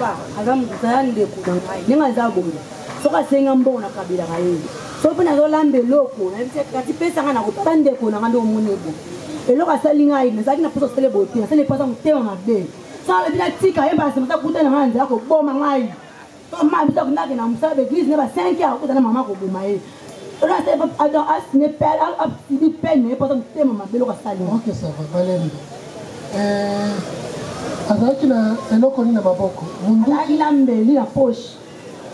papa azamuzayani de kunangai ninga zabona soka senga mbona kabila kaye so pena zo lambe loko na bise kati pesa ngana kutande kona ngando munebo eloko salinga ine zaki na poso sele boti sele pasa mutema mabe sala bila tika yemba semata kutana manzi yako boma ngai to ma bisa kunake na musabe église ne ba 5 ya kutana mama ko boma ye ona se ado as ne pela a di peine pasa mutema mabe loko salinga. OK, ça va Valérie. Azaki na eloko ni na maboko mundu ila mbeli na poche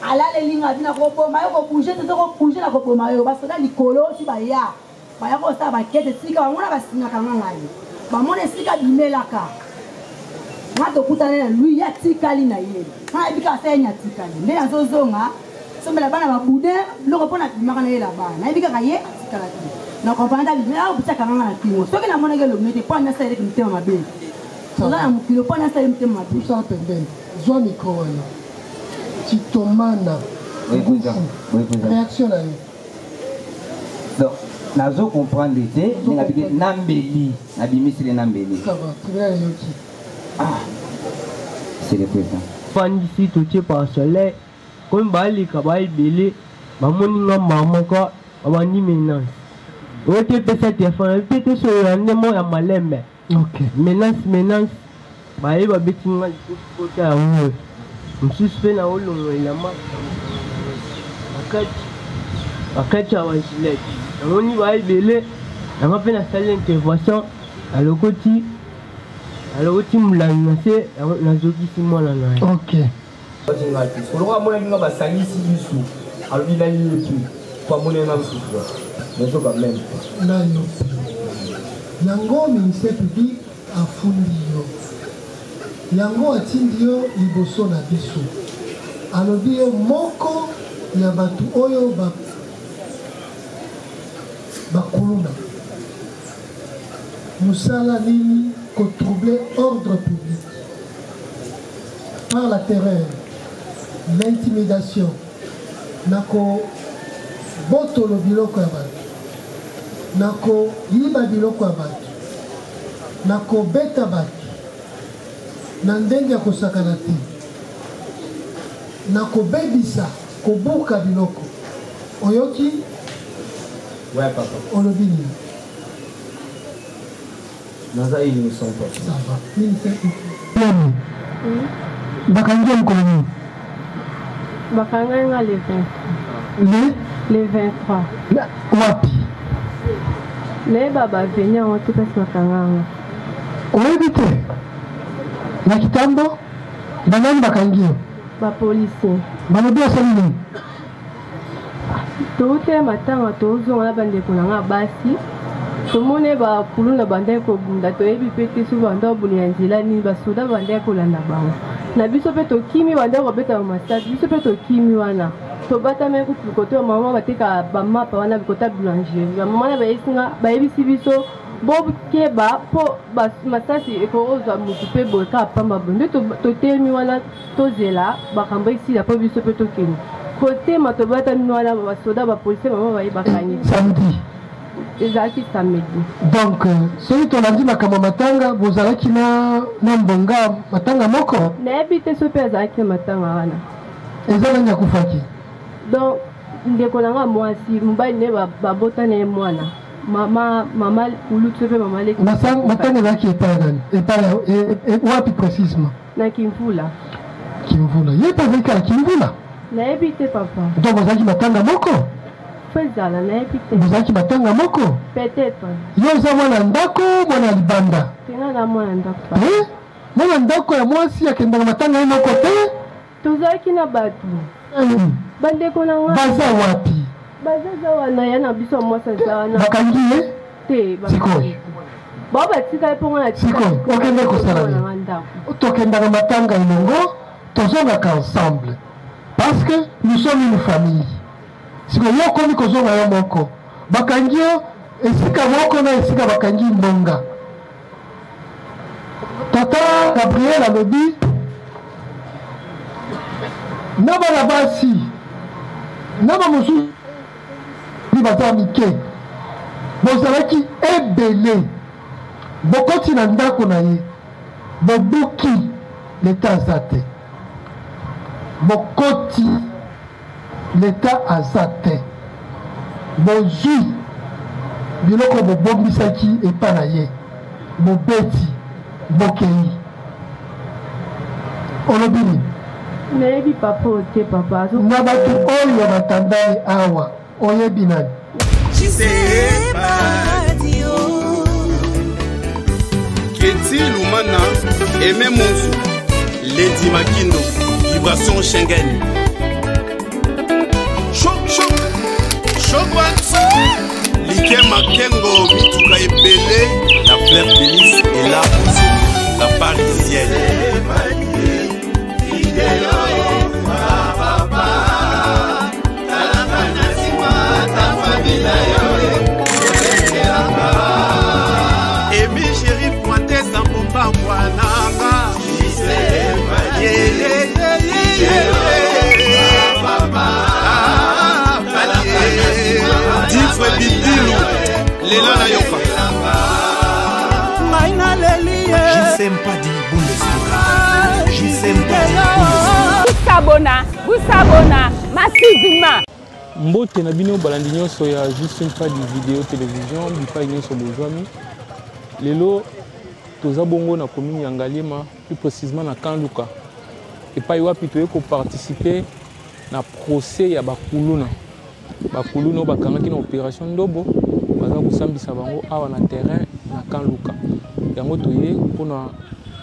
alale linga dina ko boma yo ko bouger te ko bouger na ko boma yo parce que likolo si ba ya ba ya ko sa ba kete sika ba mona ba singa kanga ngai ba mona sika bimelaka ngato kutana na lui ya tikali na ye ha ebika senya tikali nde azozonga sombela bana ba bude loko pona bimaka na ye la bana na ebika ka ye tikala na ko panda bimela ko tsaka kanga na timo soki na mona ke lo mete pona sa ile kimtema mabe Là, le point d'instant, il me dit ça pendant. Zoa micro wana. Titomana. Oui, réaction là. Donc, nazo comprendre l'été, n'a bien nambeli, n'a bien mis les nambeli. Ça va, tu viens yoki. Ah, c'est le président. Fan ici touché par soleil, comme bali kabali belé, mamoni nga maman quoi, abandi ménage. Ouais, tu peux cette téléphone, peut-être sur le rendement à malembe. OK. Menace. Bah, il va bêtir mal côté à où. Je suis fait là où il a marqué. Akati à Wanchilek. On y va y belé. On va faire la salle d'intervention. À l'ocoti. À l'ocoti moulanase. On a zogi si moi là. OK. Pour le roi, moi, je vais salir si du sous. Alors, il a eu le tout. Pas mon énorme souffle. Mais je quand même. Là, yango ministère public afundi yo yango atindi yo liboso na biso alobi yo moko ya batu oyo bakuluna musala nini troubler ordre public par la terreur, l'intimidation nako botolo biloko ya bato nako yiba biloko ya bato nako beta bato na ndenge ya kosakana te nako bebisa kobuka biloko oyoki ouais papa olobi nini naza ili ne sont pas ça va nini bakangi mokolo nini bakanga le 23 wapi ne baba venir en tout cas bakanga oyebi te na kitambo banani bakangi yo bapolisi balobi asali nini toute matanga tozonga na bandeko nanga basi tomone bakulu na bandeko kobunda toyebi mpe te so banda obulia nzela nini basoda bandeko kolanda bango na biso mpe tokimi bandeko kobeta masasi biso mpe tokimi wana tobatame kutu kote ya mama bateka bamapa wana bikota boulangerie bamama na bayesinga bayebisi biso bokeba mpo masasi ekozwa motu mpe boyeka apamba bo nde totemi wana tozela bakambo esila mpo biso mpe tokende kotema tobatami wana basoda bapolisier mama bayebakani samedi ezalaki samedi donc soki tolandi makambo matanga bozalaki na mbonga matanga moko nayebi te so mpe azalaki na matanga wana eza nani akufaki donc ndeko nanga mwasi mobali ne babotana ye mwana mama ulutu mpe mama leki matanga ezalaki epai ya nani epai wapi précisement na kimvula ye mpe azalaki kala kimvula nayebi te papa donc ozalaki matanga moko fo ezala nayebi te bozalaki matanga moko peut-être yo oza mwana ndako mwana libanda tenga na mwana ndako mwana ndako ya mwasi akendaka matanga ye moko te tozalaki na bato bandeko na nga baza wapi bazaza wana ya na biso mwasi aza wana bakangi ye te sikoyo bao batikali mpo nga na sikoyo okende kosala nini tokendaka matanga elongo tozongaka ensemble parce que nous sommes une famille sikoyo yo okomi kozonga yo moko bakangi yo esika moko na esika bakangi mbonga tata Gabriel alobi na bana basi na bamosusu baza mike bozalaki ebele bokoti na ndako na ye bobuki leta aza te bokoti l'état aza te bozwi biloko bobombisaki epai na ye bobeti bokei olobi nini nayebi papa ote papa na bato oyo batandani awa oyebi nani Keti Lumana Aimé Monzou Lady Makindo Vibration Schengen Choc choc Choc Like Makengo Mituka Ebele La Fleur Bélis et là la Parisienne Emi chéri pointé sans pompa wananga Difre bidilu Lela na yoka Maina lelie J'sais pas di Bundesliga J'sais pas di Busabona massivement Mbote na bino balandi nyonso ya juste une fois de vidéo télévision bipai nyonso bozwami lelo toza bongo na commune ya Ngaliema plus précisément na Kanluka epai wapi toye ko participer na procès ya bakuluna bakangaki na opération ndobo baza kusambisa bango awa na terrain na Kanluka yango toye mpona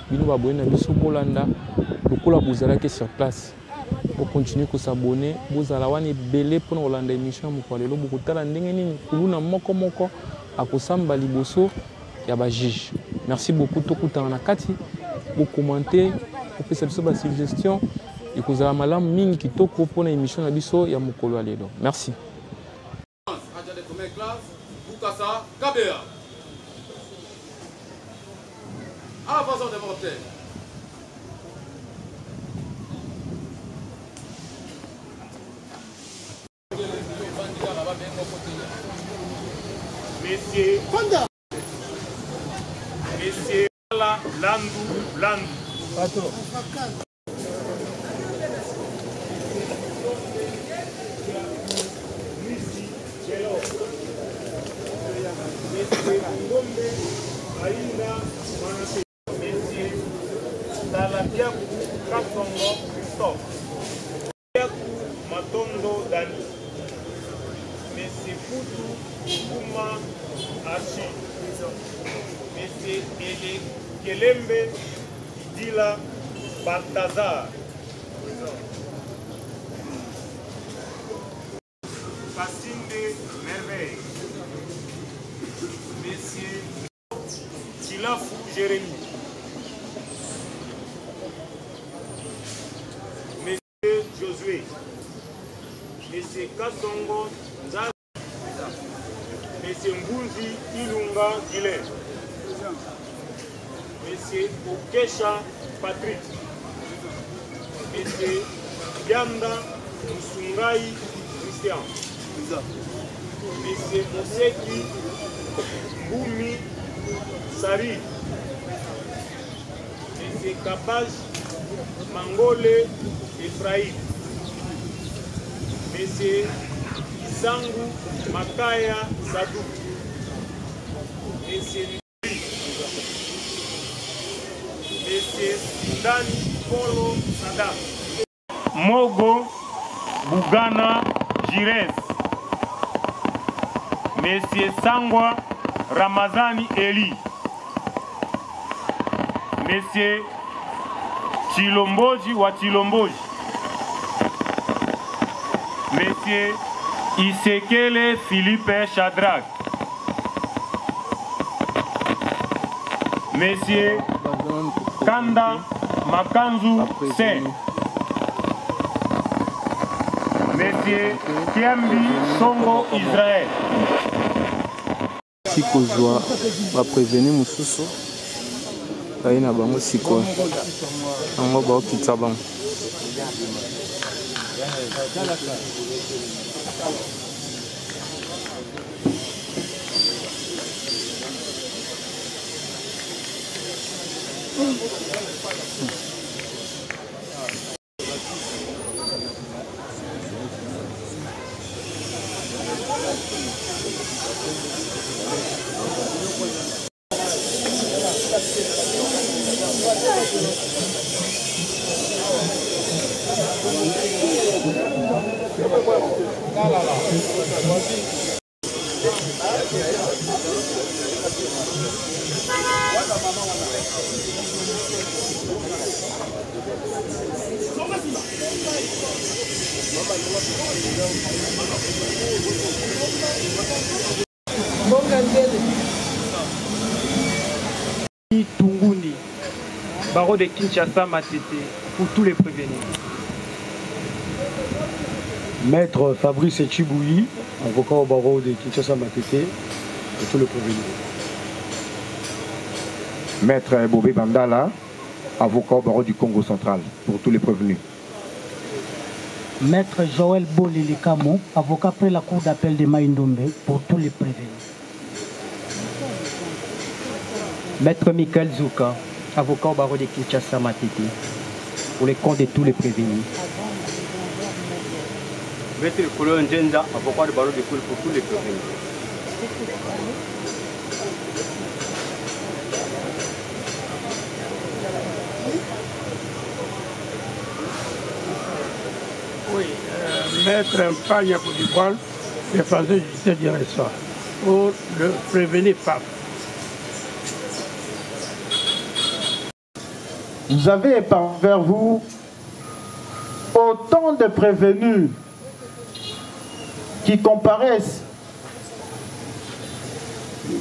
bino baboye na biso bolanda lokola bozalaki sur place pour continuer à s'abonner, vous allez avoir belé pour nous rendre émission pour aller beaucoup de temps ndengeni kuluna moko à kusamba liboso ya ba juge. Merci beaucoup tout le temps na kati pour commenter pour faire cette suggestion et que vous avez malam mingi kitoko pour na émission na biso ya mokolo alelo. Merci. Messieurs Panda. Messieurs Landu. Pato. Messieurs Ngombe Aïna Manase. Messieurs Salatiaku Kasongo Christophe. Salatiaku Matondo Dani. Messieurs Poutou Kuma Achi, Messieurs Ele Kelembe Dila Baltazar, Facinde Merveille, Messieurs Tilafou Jérémy, Messieurs Josué, Messieurs Kasongo Nzala, Monsieur Mbunzi Ilunga Gilen, Monsieur Okesha Patrick, Monsieur Yanda Musungai Christian, Monsieur Moseki Mbumi Sari, Monsieur Kapaj Mangole Ephraim, Monsieur Isangu Makaya Sadu, Monsieur Sindani Polo Sadam, Mogo Bugana Jires, Monsieur Sangwa Ramazani Eli, Monsieur Chilomboji wa Chilomboji, Monsieur Isekele Philippe Shadrach, Monsieur Kanda Makanzu Sen, Monsieur Kiambi Songo Israël. Sikozwa va prévenir mususu kai na bango siko ngo ba okitsa bango Tungundi, barreau de Kinshasa, Matete, pour tous les prévenus. Maître Fabrice Chiboui, avocat au barreau de Kinshasa, Matete, pour tous les prévenus. Maître Bobé Bandala, avocat au barreau du Congo central, pour tous les prévenus. Maître Joël Bolili-Kamo, avocat près la cour d'appel de Maïndombe, pour tous les prévenus. Maître Michael Zouka, avocat au barreau de Kinshasa Matete, pour les comptes de tous les prévenus. Maître Kolo Njenza, avocat du barreau de Koul pour tous les prévenus. Oui, Maître Mpagna Poudipoil, le français judiciaire d'Iressoir, pour le prévenir FAP. Vous avez vers vous autant de prévenus qui comparaissent.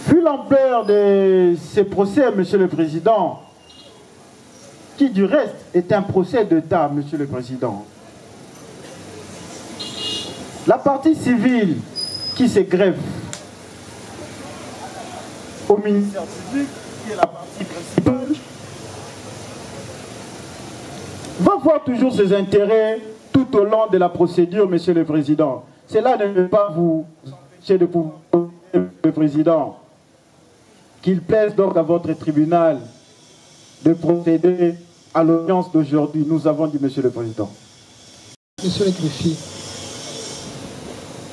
Vu l'ampleur de ces procès, Monsieur le Président, qui du reste est un procès d'État, Monsieur le Président. La partie civile qui se greffe au ministère public, qui est la partie principale, va voir toujours ses intérêts tout au long de la procédure, Monsieur le Président. Cela ne veut pas vous empêcher de pouvoir, le Président, qu'il plaise donc à votre tribunal de procéder à l'audience d'aujourd'hui. Nous avons dit, Monsieur le Président. Monsieur le greffier,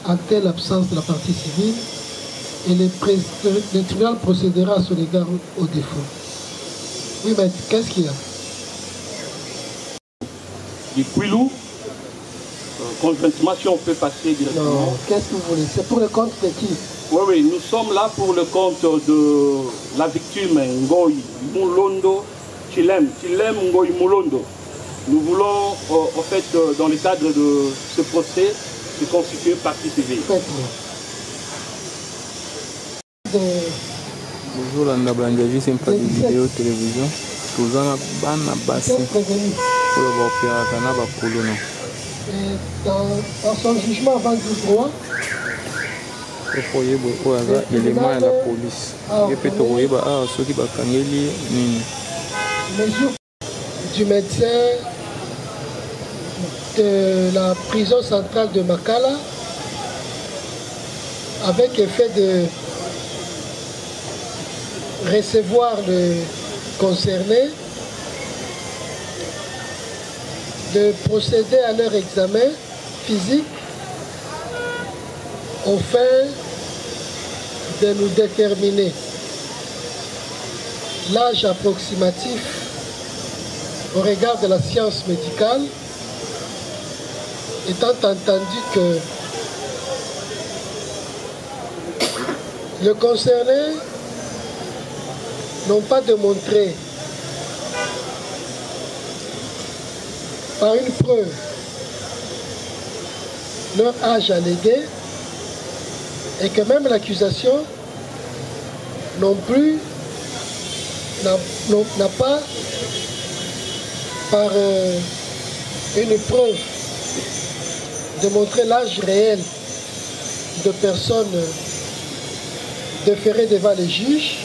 en telle absence de la partie civile, et le tribunal procédera à son égard au défaut. Oui, mais qu'est-ce qu'il y a? Du Quilou, conjointement, si on peut passer directement. Non, qu'est-ce que vous voulez? C'est pour le compte de qui? Oui, oui, nous sommes là pour le compte de la victime Ngoï Moulondo Chilem Ngoï Moulondo. Nous voulons, en fait, dans le cadre de ce procès, se constituer partie civile. Bonjour, Landa Blandiaji, c'est une vidéo télévision. Tous en bana bassi pour le voir dans son jugement avant du droit, il faut beaucoup à l'élément de la police. Il peut trouver ceux qui sont mesure du médecin de la prison centrale de Makala avec effet de recevoir le concerné, de procéder à leur examen physique afin de nous déterminer l'âge approximatif au regard de la science médicale, étant entendu que le concerné n'ont pas démontré par une preuve leur âge allégué et que même l'accusation non plus n'a pas par une preuve démontré l'âge réel de personnes déférées devant les juges.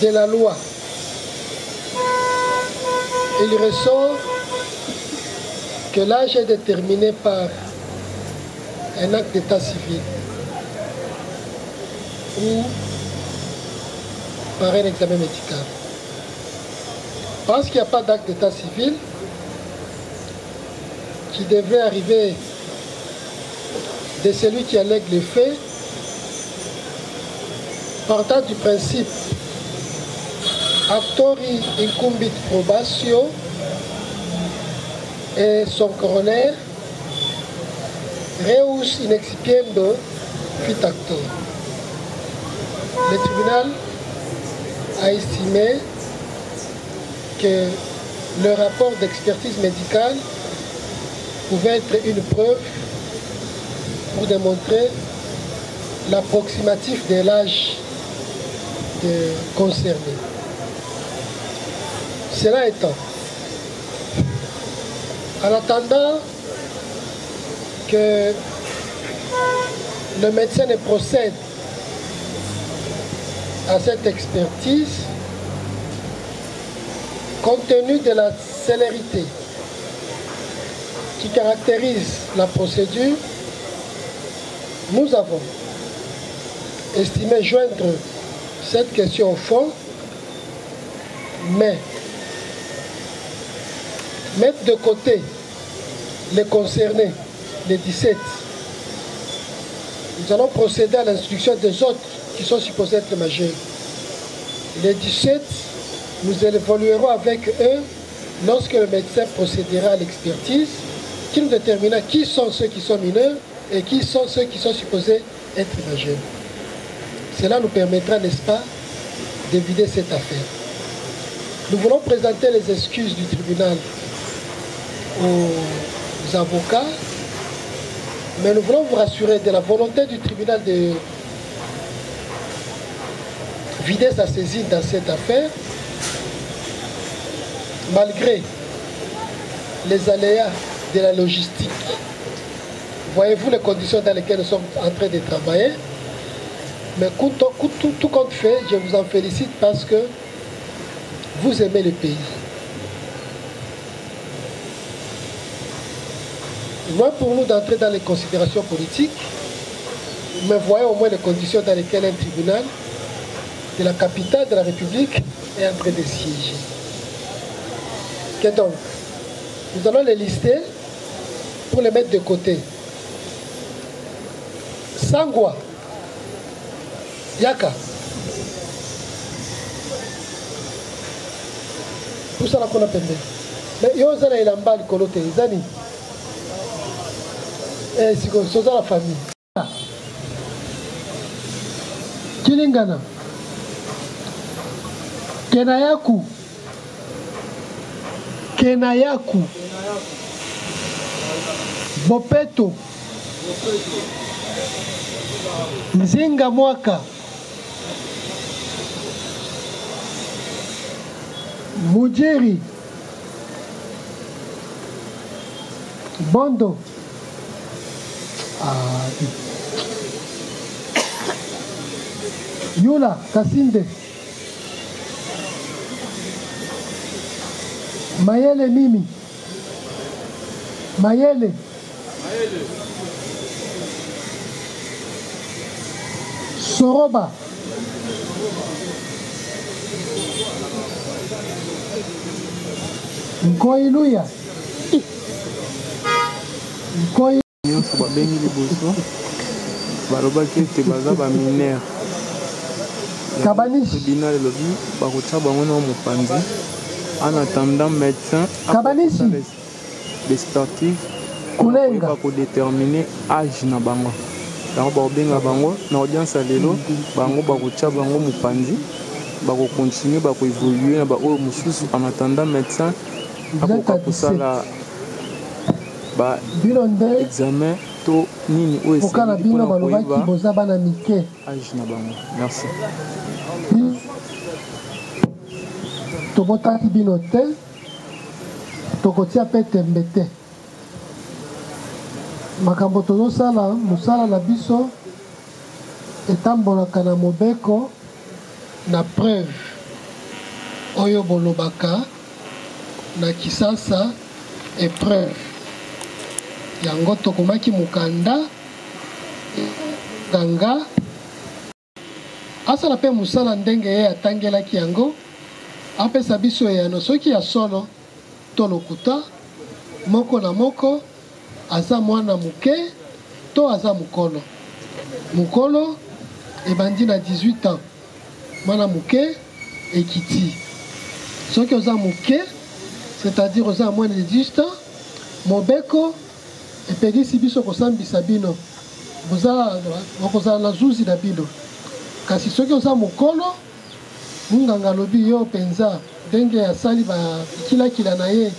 De la loi, il ressort que l'âge est déterminé par un acte d'état civil ou par un examen médical. Parce qu'il n'y a pas d'acte d'état civil qui devrait arriver de celui qui allègue les faits, partant du principe actori incumbit probatio et son coroner reus in excipiendo fit actor. Le tribunal a estimé que le rapport d'expertise médicale pouvait être une preuve pour démontrer l'approximatif de l'âge concerné. Cela étant, en attendant que le médecin ne procède à cette expertise, compte tenu de la célérité qui caractérise la procédure, nous avons estimé joindre cette question au fond, mais mettre de côté les concernés, les 17. Nous allons procéder à l'instruction des autres qui sont supposés être majeurs. Les 17, nous évoluerons avec eux lorsque le médecin procédera à l'expertise, qui nous déterminera qui sont ceux qui sont mineurs et qui sont ceux qui sont supposés être majeurs. Cela nous permettra, n'est-ce pas, d'éviter cette affaire. Nous voulons présenter les excuses du tribunal aux avocats, mais nous voulons vous rassurer de la volonté du tribunal de vider sa saisine dans cette affaire, malgré les aléas de la logistique. Voyez-vous les conditions dans lesquelles nous sommes en train de travailler, mais tout compte fait, je vous en félicite parce que vous aimez le pays. Loin pour nous d'entrer dans les considérations politiques, mais voyez au moins les conditions dans lesquelles un tribunal de la capitale de la République est en train de siéger. Que donc, nous allons les lister pour les mettre de côté. Sangwa, Yaka. Tout ça, on a perdu. Mais il y a un lambal coloté, Zani. Eh, c'est ça la famille. Kilingana. Kenayaku. Kenayaku. Bopeto. Nzinga Mwaka. Mujeri. Bondo. Yula Kasinde. Mayele Mimi. Mayele. Soroba. Nkoiluya. Nkoi nyonso babengi liboso balobaki ete baza baminere tribunal elobi bakotya bango na mopanzi en attendant médecin d'expertise koyeba kodétermine age na bango yango bakobenga bango na audience ya lelo bango bakotya bango mopanzi bakokontinue bakoévolue na baoyo mosusu en attendant médecin akoka kosala ba examen to nini oyo esengeli bino balobaki boza bana mike age na bango. Merci. Tobotaki bino te tokotia mpe tembe te makambo tozosala mosala na biso etambolaka na mobeko na preuve oyo bolobaka na kisasa épreuve yango tokomaki mokanda ganga asala mpe mosala ndenge ye atangelaki yango apesa biso eyano soki ya solo to lokuta moko na moko aza mwana moke to aza mokolo mokolo ebandi na 18 ans mwana moke ekiti soki oza moke c'est-à-dire oza moins de 18 ans mobeko epekisi biso kosambisa bino bokozala na zuzi na bino kasi soki oza mokolo munganga alobi yo mpenza ndenge asali bakilakila na ye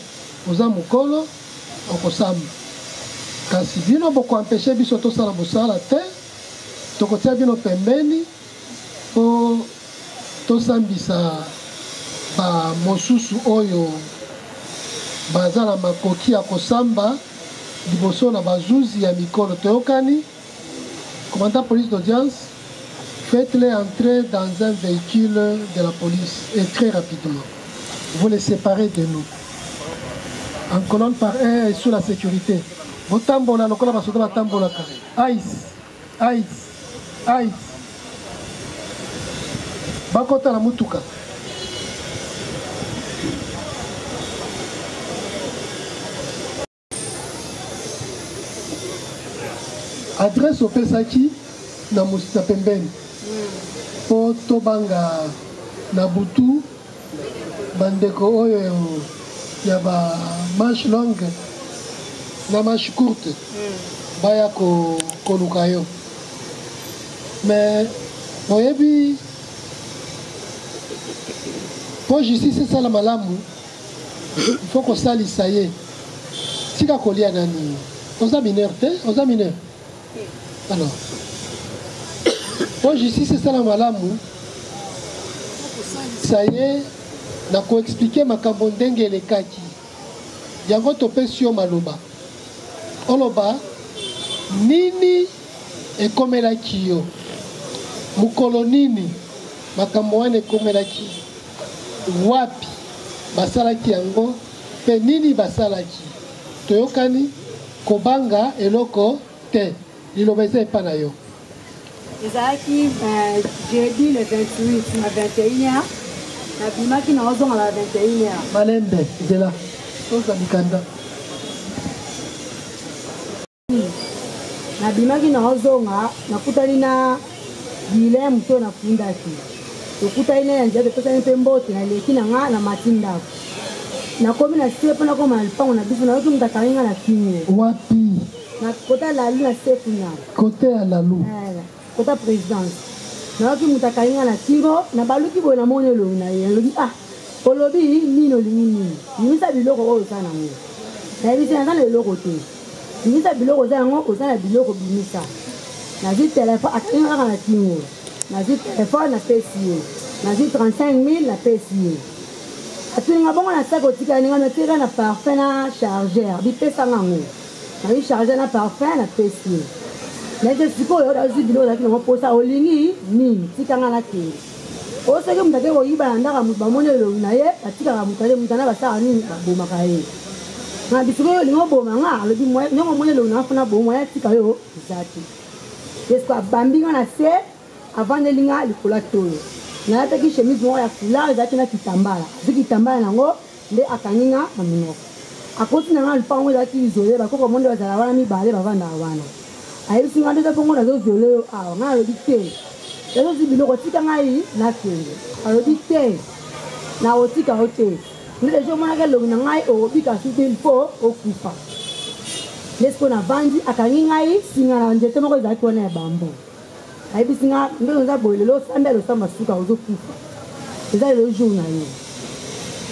oza mokolo okosamba kasi bino bokoampeshe biso tosala mosala te tokotia bino pembeni mpo tosambisa bamosusu oyo baza na makoki ya kosamba liboso na bazuzi ya mikolo toyokani. Commandant police d'audience, faites-les entrer dans un véhicule de la police et très rapidement. Vous les séparez de nous. En colonne par un et sous la sécurité. Vous tambola, le colonne va tambola. Aïs, aïs, aïs. Bakota la mutuka. Adresse au Pesaki na Moussa Pembeni. Po tobanga na butu bandeko oyo ya ba manche longue na manche courte baya koluka yo. Mais oyebi po justice esala malamu il faut kosalisa ye tika kolia nani oza mineur te oza mineur. Alors, pour justice c'est ça la malamu. Ça y est, na ko expliquer makambo ndenge le kaki. Yango topesio maloba. Oloba nini ekomela kiyo. Mukolo nini makambo wane ekomela ki. Wapi basalaki yango pe nini basalaki. Toyokani kobanga eloko te. L'obésité n'est pas là. Ezaki jeudi le 28 na 21h na bima ki na ozonga la 21h. Malembe zela. Toza mikanda. Na bima ki na ozonga na kutali na bile mto na fundaki. Okutali na nje de pesa mpembote na leki na nga na matinda. Na komi na sipe na koma alpango na biso na yoki mtakaringa na kinye. Wapi? Na kota la lune sefu na. Côté à la lune. Kota présidence. Na yoki mtakaringa na kingo na baluki boy na mone lo na ye. Lobi olobi nino lingini. Nimisa biloko oyo sana ngo. Na bisi na le loko te. Nimisa biloko za ngo ozana biloko bimisa. Na zi téléphone akinga na kingo. Na zi téléphone na PCA. Na zi 35 000 na PCA. Atuninga bongo na sako tika ninga na tira na parfum na chargeur. Bi pesa ngo. Na chargeur na parfum na PCA. Na je siko yo da zi biloko za kingo posa olingi nini tika nga na kingo. Oseke mutake ko yiba ndaka mubamone lo na ye atika ka mutale mutana basaka nini baboma ka ye. Na bisiko yo lingo boma nga lo bi mo nyongo mone lo na funa boma ya tika yo zati. Yesko abambi nga na se avant de linga likola toyo. Na yata ki chemise mo ya foulard zati na kitambala. Ziki kitambala nango nde akanginga na minoko. Akoti na nga lupango zati isolé bakoko monde bazala wana mibale bavanda wana. Ayebisi nga nde pongo na zo violé yo awa nga lo bi te. Yeso zi biloko tika ngai na kende. Alobi te. Na otika ote. Nde jo mona ke longi na ngai obika sute ilfo okufa. Lesko na bandi akangi ngai singa na nzete moko ezalaki wana ya bambo. Ayebisi nga nde oza boye lelo sambelo samba suka ozokufa. Eza lelo jour na yo.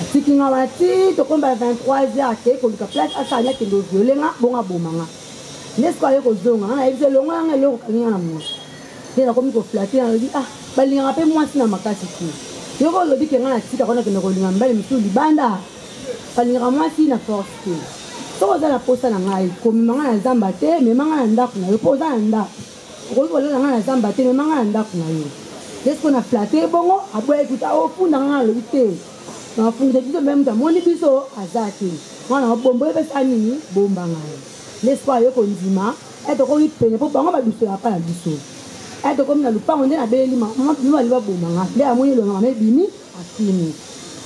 Atiki nga wana ti tokomba 23h ake koluka place asali akende oviole nga bonga boma nga. Lesko aye kozonga nga ayebisi elongo yanga eloko kangi nga na mona. Nde nakomi koflate na lobi balingaka mpe mwasi na makasi te. Yoko olobi ke nga na tika kona kende kolinga mbale misu libanda. Balingaka mwasi na force te. Soko oza na posa na ngai komema nga na zamba te mema nga na ndako na yo mpo oza na ndako. Okoki kolela nga na zamba te mema nga na ndako na yo. Lesko na flate bongo aboya ekuta ofunda nga na lobi te. Na afungisa biso mpe mutu amoni biso aza te. Mwana mabombo epesa nini bomba ngai. Lesko ayo kondima etokoki pene mpo bango babisola pa na biso. Ayo comme na lupango nde na beleli mama bima liba boma nga nde amoni longa mama bimi akini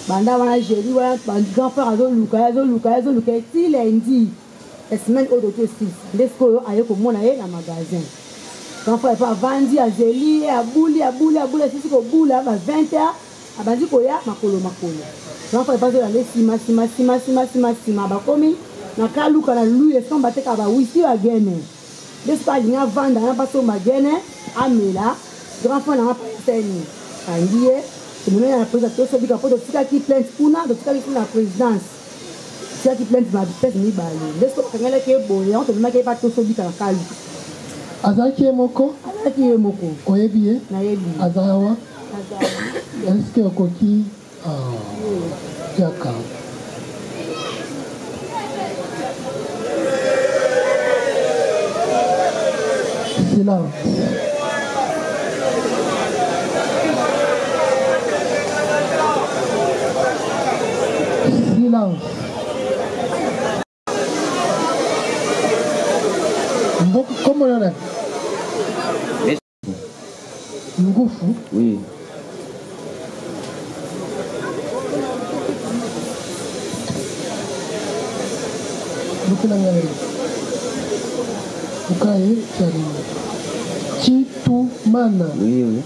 banda wana jeli wana grand frère azoluka ti lundi la semaine au doto 6 nde sikoyo aye komona ye na magasin grand frère pa vandi azeli abuli sisi kobula ba 20h abandi koya makolo grand frère pa zola le sima bakomi na kaluka na lui eson bateka ba wisi ba gene des pa linga vanda na baso magene amela grand frère na paseni angie nous na président to bika po to tika ki plainte kuna to tika ki na présidence tika ki plainte ma pèse ni bali des ko kangela ke boye on to na ke pa to bika na kaluka azaki moko oyebi na yebi azawa est-ce que okoki Jaka. Silence. Silence. Comment on est? Ngufu? Oui. Bukaye Chari. Chitumana. Oui, oui.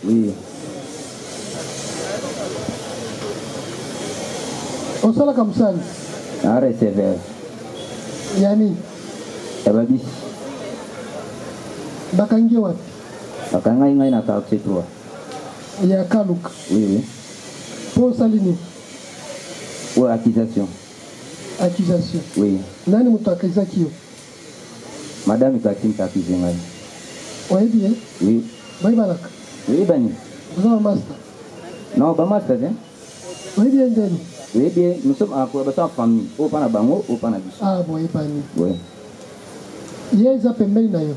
Oui. On sala comme ça. Arrête sévère. Yani. Ababis. Bakangi wapi? Bakangai ngai na quartier 3. Ya Kaluk. Oui, oui. Pour salini. Ou accusation. Accusation. Oui. Nani mutakiza kio? Madame Katim takize ngai. Ouais bien. Oui. Bye balaka. Oui, Bani. Vous avez un master? Non, pas master, hein? Oui, bien, Deni. Oui, bien, nous sommes en famille. Au Panabango, au Panabis. Ah, bon, Bani. Oui. Il y a des appels na yo.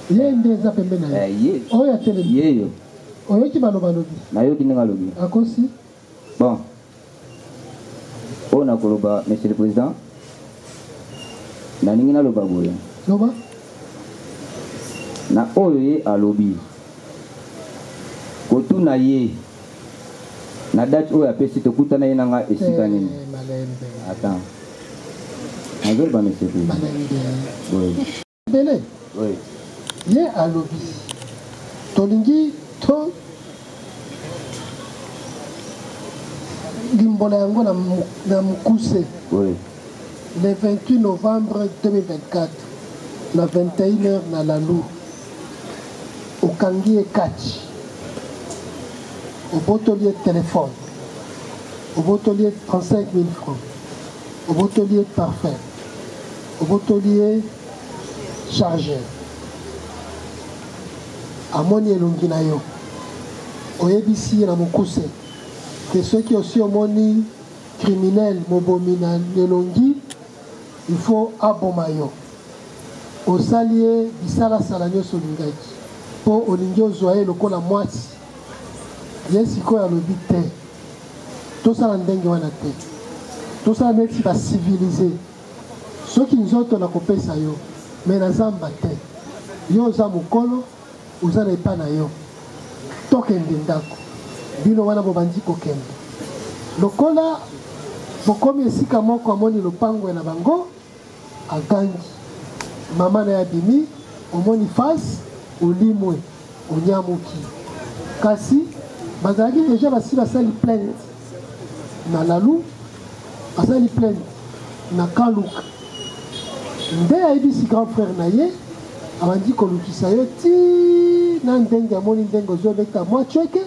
Il y a des appels na yo. Yé. Oh, il y a télé. Yé, yo. Oh, il y a qui m'a lobalobi. Na yo qui n'a lobby. À quoi si? Bon. On a koloba, monsieur le président. Na ningi na loba boye. Loba? Na oye a lobby. Kotu na ye. Na date oye a pesi tokuta na ye na nga esika nini. Malembe. Attends. Nazol ba monsieur le président. Malembe. Oui. Bele. Oui. Ye a lobby. Tolingi to Gimbola yango na mukuse. Oui. Le 28 novembre 2024, na 21h na Lalu, au Kangi et Kachi, au botelier téléphone, au botelier 35 000 francs, au botelier parfait, au botelier chargeur, à Moni Lunginayo, au Ebisi na Mukuse, que ceux qui aussi au Moni criminel, Mobomina Nelongi, il faut abomayo au salier bisala salanyo solingaki pour olingio zoye lokola mwasi yesiko ya lobi te to sala ndenge wana te to sala neti ba civiliser soki nzoto na kopesa yo mais na zamba te yo za mukolo uza na epa na yo tokende ndako bino wana bobandi kokende lokola bokomi esika moko amoni lopango na bango agangi mama na ya bimi omoni face olimwe onyamuki kasi bazalaki deja basi basali plainte na Lalu basali plainte na Kaluka nde ayebisi grand frère na ye abandi kolukisa yo ti na ndenge amoni ndenge ozobeta mwa chweke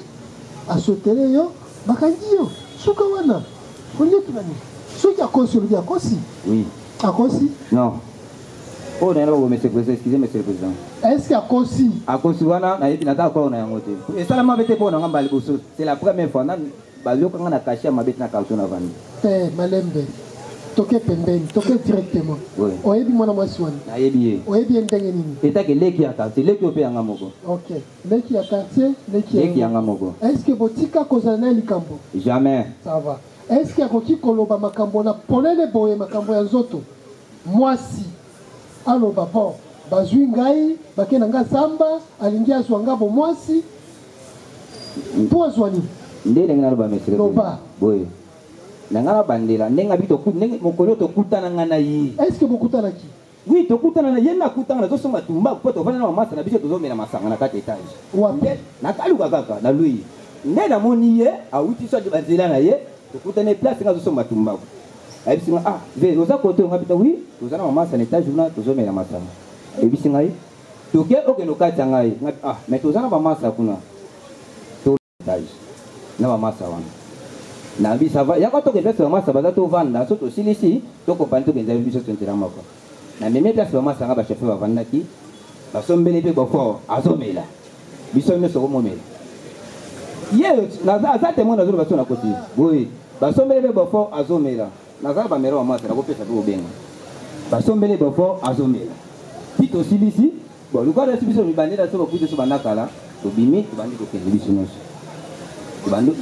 asotele yo bakangi yo suka wana Celui qui a conçu le Kosi. Oui. A Kosi? Non. Oh, non, monsieur le président, excusez, monsieur le président. Est-ce qu'il y a Kosi? A Kosi, et ça, c'est la première fois. On a caché ma bête na caution avant. Malembe. Toke pembeni, toke directement. Oui. Oyebi mwana mwasi wana. Ayebi. Oyebi ndenge nini? Et que leki ya quartier, leki ope yanga moko. OK. Leki ya quartier, leki yanga moko. Est-ce que botika kozana likambo? Jamais. Ça va. Est-ce qu'il y a koki koloba makambo na polele boye makambo ya nzoto? Mwasi. Aloba bon. Bazwi ngai, bakena nga samba, alingi azwa ngabo mwasi. Po azwani. Ndenge ngaloba monsieur. Loba. Boye. nanga bandela nenga bito ndenge mokolo to kutana ngana yi. Est-ce que bokutana ki? Oui, to kutana na yena kutana na zoso matumba po to vana na masa na biso to zomela masanga na 4 étages. Wapi? Na kaluka kaka na lui. Ndela moni ye a uti so de banzela na ye to kutana place nga zoso matumba. Abisinga ah, ve oza kote ngabita oui, to zana masa na étage na to zomela masanga. Ebisinga yi. To ke okeno kata ngai. Ah, mais to zana ba masa kuna. To étage. Na ba masa wana. Na bi ça va. Ya ko to ke place masa baza to vanda so to silisi to compagnie to kenza biso to ntira mako. Na meme place vraiment sanga ba chef ba vandaki ba sombele pe ba fort azomela biso ne so momela ye na za témoin na zo ba so na koti oui ba sombele pe ba fort azomela na za ba mero mama na ko pesa to benga ba sombele ba fort azomela tito silisi bon lu kwa biso mi bandela so ba kuite so bandakala to bimi to bandi ko kenzi biso noso to bandu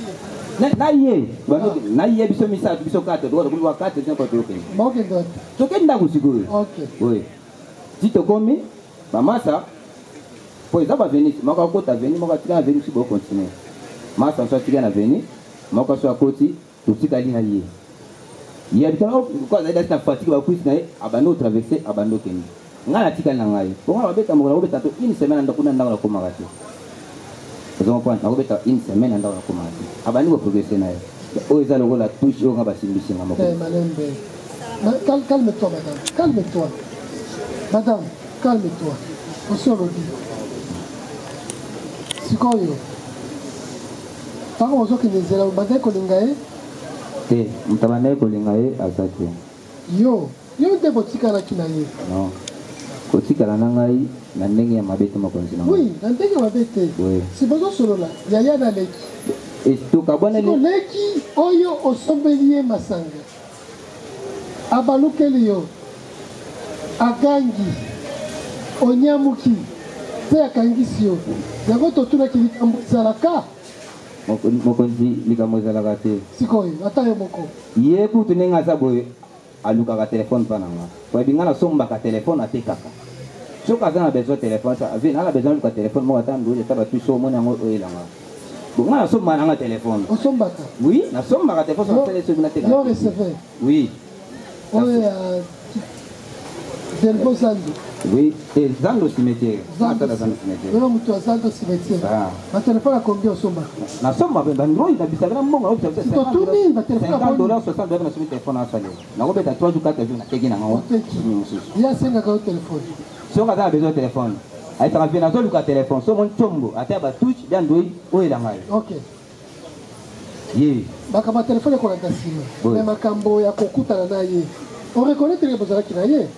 na ye biso misa biso 4 do ko 4 tiens pas to kenzi Moke got. to kenda kusikuru OK. oui si to komi masa po eza ba venir maka kota venir maka tika venir si bo continuer masa so tika na venir maka so akoti to tika lina ye ye bitalo ko za ida fatigue ba kuisi na abano traverser abando kendi ngala tika na ngai bo ngala beta mo ngala beta to une semaine ndakuna ndakuna ko magati Nous point na kobeta une semaine ndao na komati abandi ko progresser na o eza longo la touche o ngaba simbisi ngamo Malembe. Calme-toi madame, calme-toi. Madame, calme-toi. Aussi on le dit. Sikoyo. Tango ozoki nezela badai kolingae. Te, mtabanaye kolingae azate. Yo nde botikala kinaye. Non. Kotikala na ngai na ndenge ya mabete makonzi na. Oui, na ndenge ya mabete. Oui. Si bozo solola, yaya na leki. Esto kabona leki oyo osombeli masanga. Abalukeli yo. Agangi. Onyamuki. Pe akangisi yo. Yango totuna kilikambo zalaka. Mokonzi likambo zalaka te. Sikoyo, ata yo moko. Ye kutu nenga zaboye aluka ka téléphone pananga. Kwa bingana somba ka téléphone atekaka. Soka zana besoin téléphone ça avait na besoin ka téléphone mo atando ya taba tu so mona ngo elanga. Bonga na somba na téléphone. O somba ka. Oui, na somba ka téléphone ça télé sur na téléphone. Yo recevé. Oui. Oye Delbo Zando. Oui, et Zando cimetière. Zando cimetière. Yo mutu Zando cimetière. Ah. Ma téléphone a combien au somba? Na somba ben bandro ina bisabela monga au téléphone. To tuni ba téléphone $50 $60 na sur téléphone à saler. Na ko beta 3 jours 4 jours na teki na ngo. Ya senga ka téléphone. Si on a besoin de téléphone, elle travaille dans le téléphone, sur mon chombo, à terre touche, bien doué, où est la maille. Ok. Oui. Bakama téléphone ko la kasima. Mais makambo ya kokuta na ye. On reconnaît que les besoins qui na ye.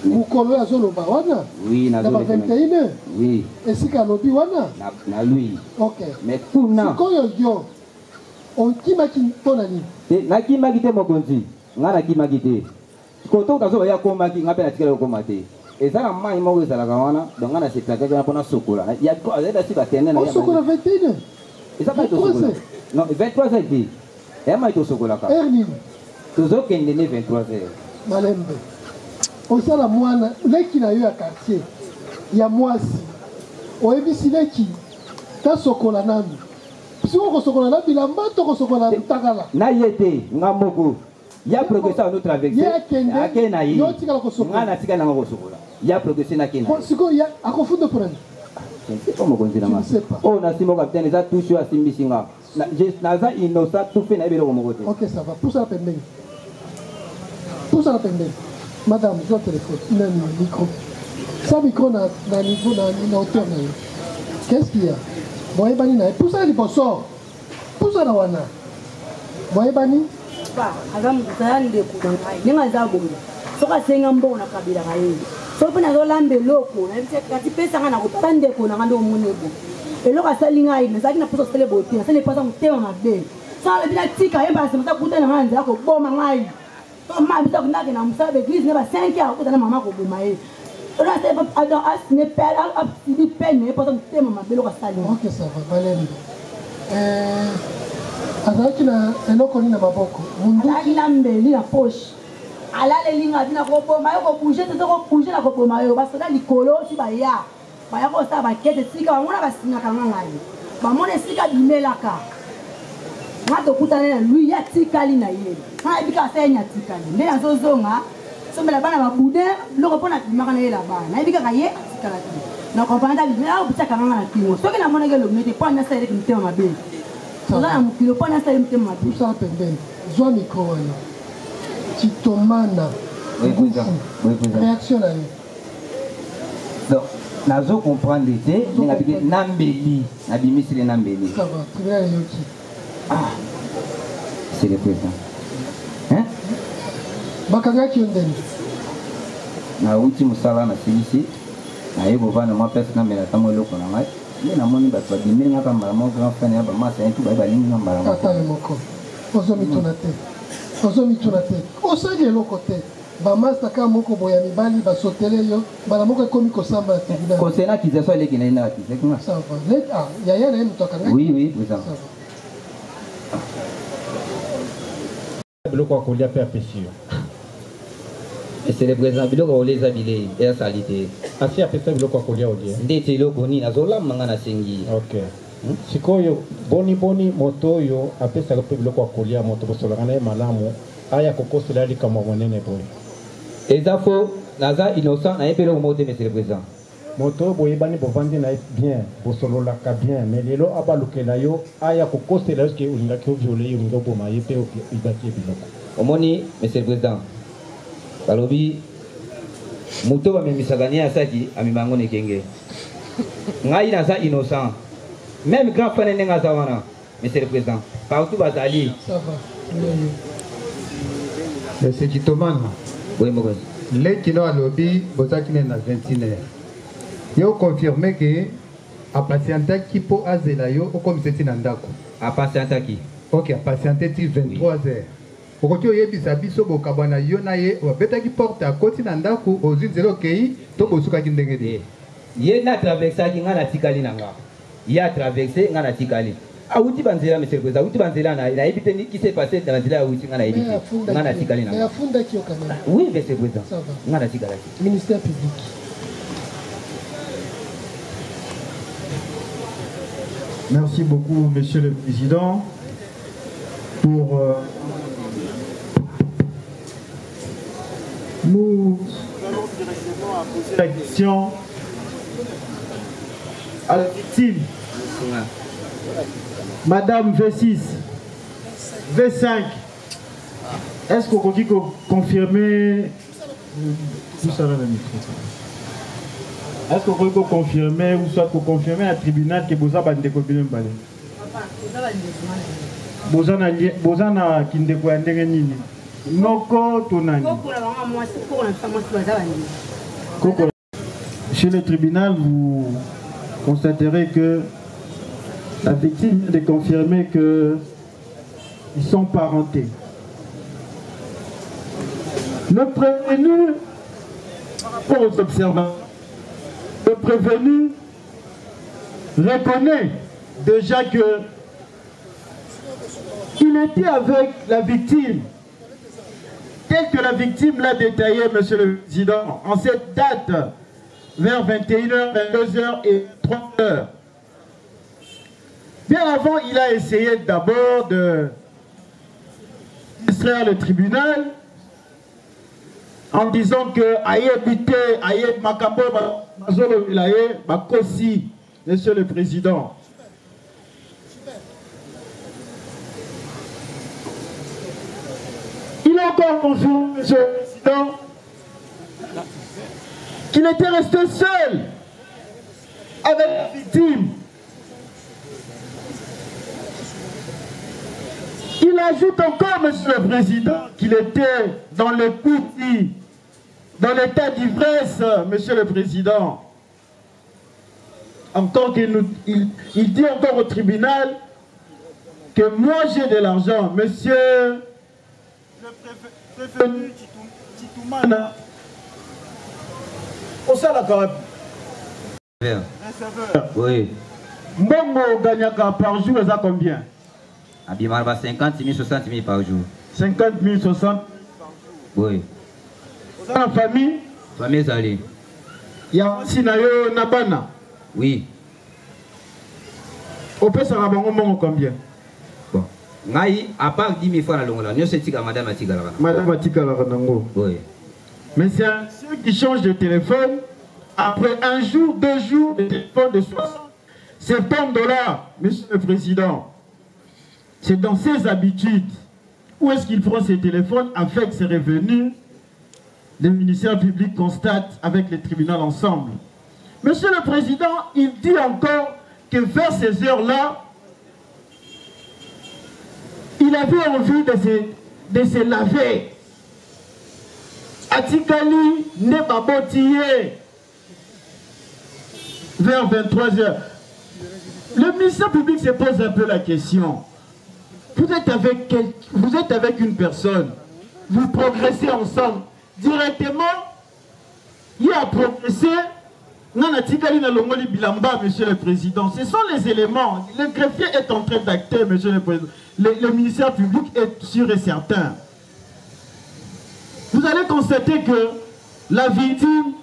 Mukolo ya zolo ba wana. Oui, na zolo. 21. Oui. Et si ka lobi wana. Na lui. Ok. Mais pour na. Sikoyo yo. On kimaki pona ni. Na kimaki te mokonzi. Ngana kimaki te. Koto kazo ya komaki ngape na tikela komate. Ezala mai mo ezala kawana donc ana sepaka kana pona sokola ya ko azeda si batene na ya sokola 21 eza pas sokola non 23 heures dit et mai to sokola ka erni tozo kende ne 23 heures malembe osala mwana leki na yo ya quartier ya mwasi oyebisi leki ta sokola nami siko ko sokola na bilamba to ko sokola takala na yete ngamoko ya progresser à notre traversée akena yi ngana tika na ngoko sokola ya progresser na kena siko ya akofunda prendre c'est pas mon continent oh na simo capitaine za touche à simbisinga na za innocent tout fait na belo ko mokote OK ça va pousse la pembeni madame je téléphone na micro ça micro na niveau na hauteur na qu'est-ce qu'il y a boye bani na pousse la liboso pousse la wana boye bani ba agamuzana ndekuna ngai ningaza bongo soka senga mbona kabila kaye so pona zo lambe loko na bise kati pesa ngana ko pande ko na ngando monebo eloko asali ngai na zaki na poso sele boti na sele pasa mutema mabe sala bila tika yemba semata kutana nganza yako boma ngai to ma bisa kunake na musabe église ne ba 5 ya kutana mama ko boma ye ona se pa adam as ne père a petit peine pasa mutema mabe loko asali OK ça va balembe azalaki na eloko nini na maboko azalaki na mbeli na poche alali linga bina koboma yo kobouge te kobouge na koboma yo basoda likolo si baya baya kosala bakete sika bamona basingaka nga ngai bamona esika bimelaka nga tokutana na lui ya tikali na ye nga ebika asenya tikali nde nazozonga sombela bana babude biloko mpona bimaka na ye la bana nayebi kaka ye atikala te na comprendre libela obutiaka nganga na kingo soki namonaki elongi te mpo nasaleleki motema mabe toza na mokilo mpo nasaleli motema mabe tosala pembeni zwa mikro wana titomana réaction na ye donc nazo comprendre te ningabiki nambeli nabimisile nambeli tribunal eyoki c'est le président hein bakangaki yo ndeni nauti mosala nasilisi naye kovanda mwa place nambela ntango eloko na ngai nde namoni bato babimeli ngaka mbala moko grand frère ya bamasa ye tu baye balingi nga mbala moko ata ye moko ozomituna te osali eloko te bamasa kaka moko boya mibali basotele yo mbala moko ekomi kosamba na tribunal concernant accusation eleki na ye na accusaki nga yaya na ye moto akangaki oui président biloko akolia mpe apesi yo c'est le président biloko olia eza bilei eyasali te asi apesa biloko akolia olia nde ete eloko nini azolamba nga nasengi ok sikoyo boni moto oyo apesaka mpe biloko akolia moto bosolaka na ye malamu aya kokosela likambo monene boye eza fo naza innocent naye mpe eloko moko te monsieur le président moto oyo boyebani bovandi na ye bien bosololaka bien mais lelo abalukela yo aya kokosela yo soki olingaki oviole ye olingi oboma ye mpe ibaki ye biloko omoni monsieur le président balobi moto bamemisaka nie asaki amema yango nekenge ngai naza innocent même grand frère ndenge aza wana monsieur le président partout bazali monsieur Kitomana leki no alobi bozaki ne na 21h yo confirme que apatientaki mpo azela yo okomisa ti na ndako apatientaki ok apatiente ti 23h okoki oyebisa biso bokabwana yo na ye babetaki porte akoti na ndako ozwi nzela okei to bosukaki ndenge te ye na traversaki nga natikali na nga ye atraverse nga natikali awuti banzela monsieur le président awuti banzela nayebi te qui s'est passé na banzela awuti nga nayebi te nga natikali na nga afundaki yo quand même oui monsieur le président nga natikalaki ministère public Merci beaucoup, Monsieur le Président, pour nous allons directement poser la question à la victime. Madame V6, V5, est-ce que vous pouvez confirmer tout ça dans le micro? Est-ce que vous pouvez confirmer ou soit confirmer à tribunal que vous avez des copines balé? Bozana kindeko ya ndenge nini? Noko tonani. Chez le tribunal, vous constaterez que la victime vient de confirmer qu'ils sont parentés. Le prévenu, pour aux observateurs, le prévenu reconnaît déjà que il était avec la victime, tel que la victime l'a détaillé, Monsieur le Président, en cette date, vers 21h, 22h et 30h. Bien avant, il a essayé d'abord de distraire le tribunal en disant que Aïe-Bité, Aïe-Makambo, Bakosi, Monsieur le Président. Il a encore confirmé, Monsieur le Président, qu'il était resté seul avec la victime. Il ajoute encore, Monsieur le Président, qu'il était dans le coutis, dans l'état d'ivresse, Monsieur le Président. Encore qu'il il dit encore au tribunal que moi j'ai de l'argent, Monsieur le prévenu Titoumana. Au Salakab. Oui. Mbongo gagnaka par jour, ça combien? Abimar 50 000, 60 000 par jour. 50 000, 60 Oui. Dans la famille? Famille Zali. Il y a aussi Nabana. Oui. Au peut ça va combien? Bon. Ngai, à part 10 000 fois la longue, nous sommes madame Atigala. Madame Atigala. Oui. Mais c'est ceux qui changent de téléphone, après un jour, 2 jours, de téléphone de 70 $, monsieur le président. C'est dans ses habitudes. Où est-ce qu'il prend ses téléphones avec ses revenus? Le ministère public constate avec les tribunaux ensemble. Monsieur le président, il dit encore que vers ces heures-là, il avait envie de se laver. Atikali n'est pas botillé vers 23 h. Le ministère public se pose un peu la question. Vous êtes avec une personne, vous progressez ensemble. Directement, il y a progressé. Monsieur le Président, ce sont les éléments. Le greffier est en train d'acter, Monsieur le Président. Le ministère public est sûr et certain. Vous allez constater que la victime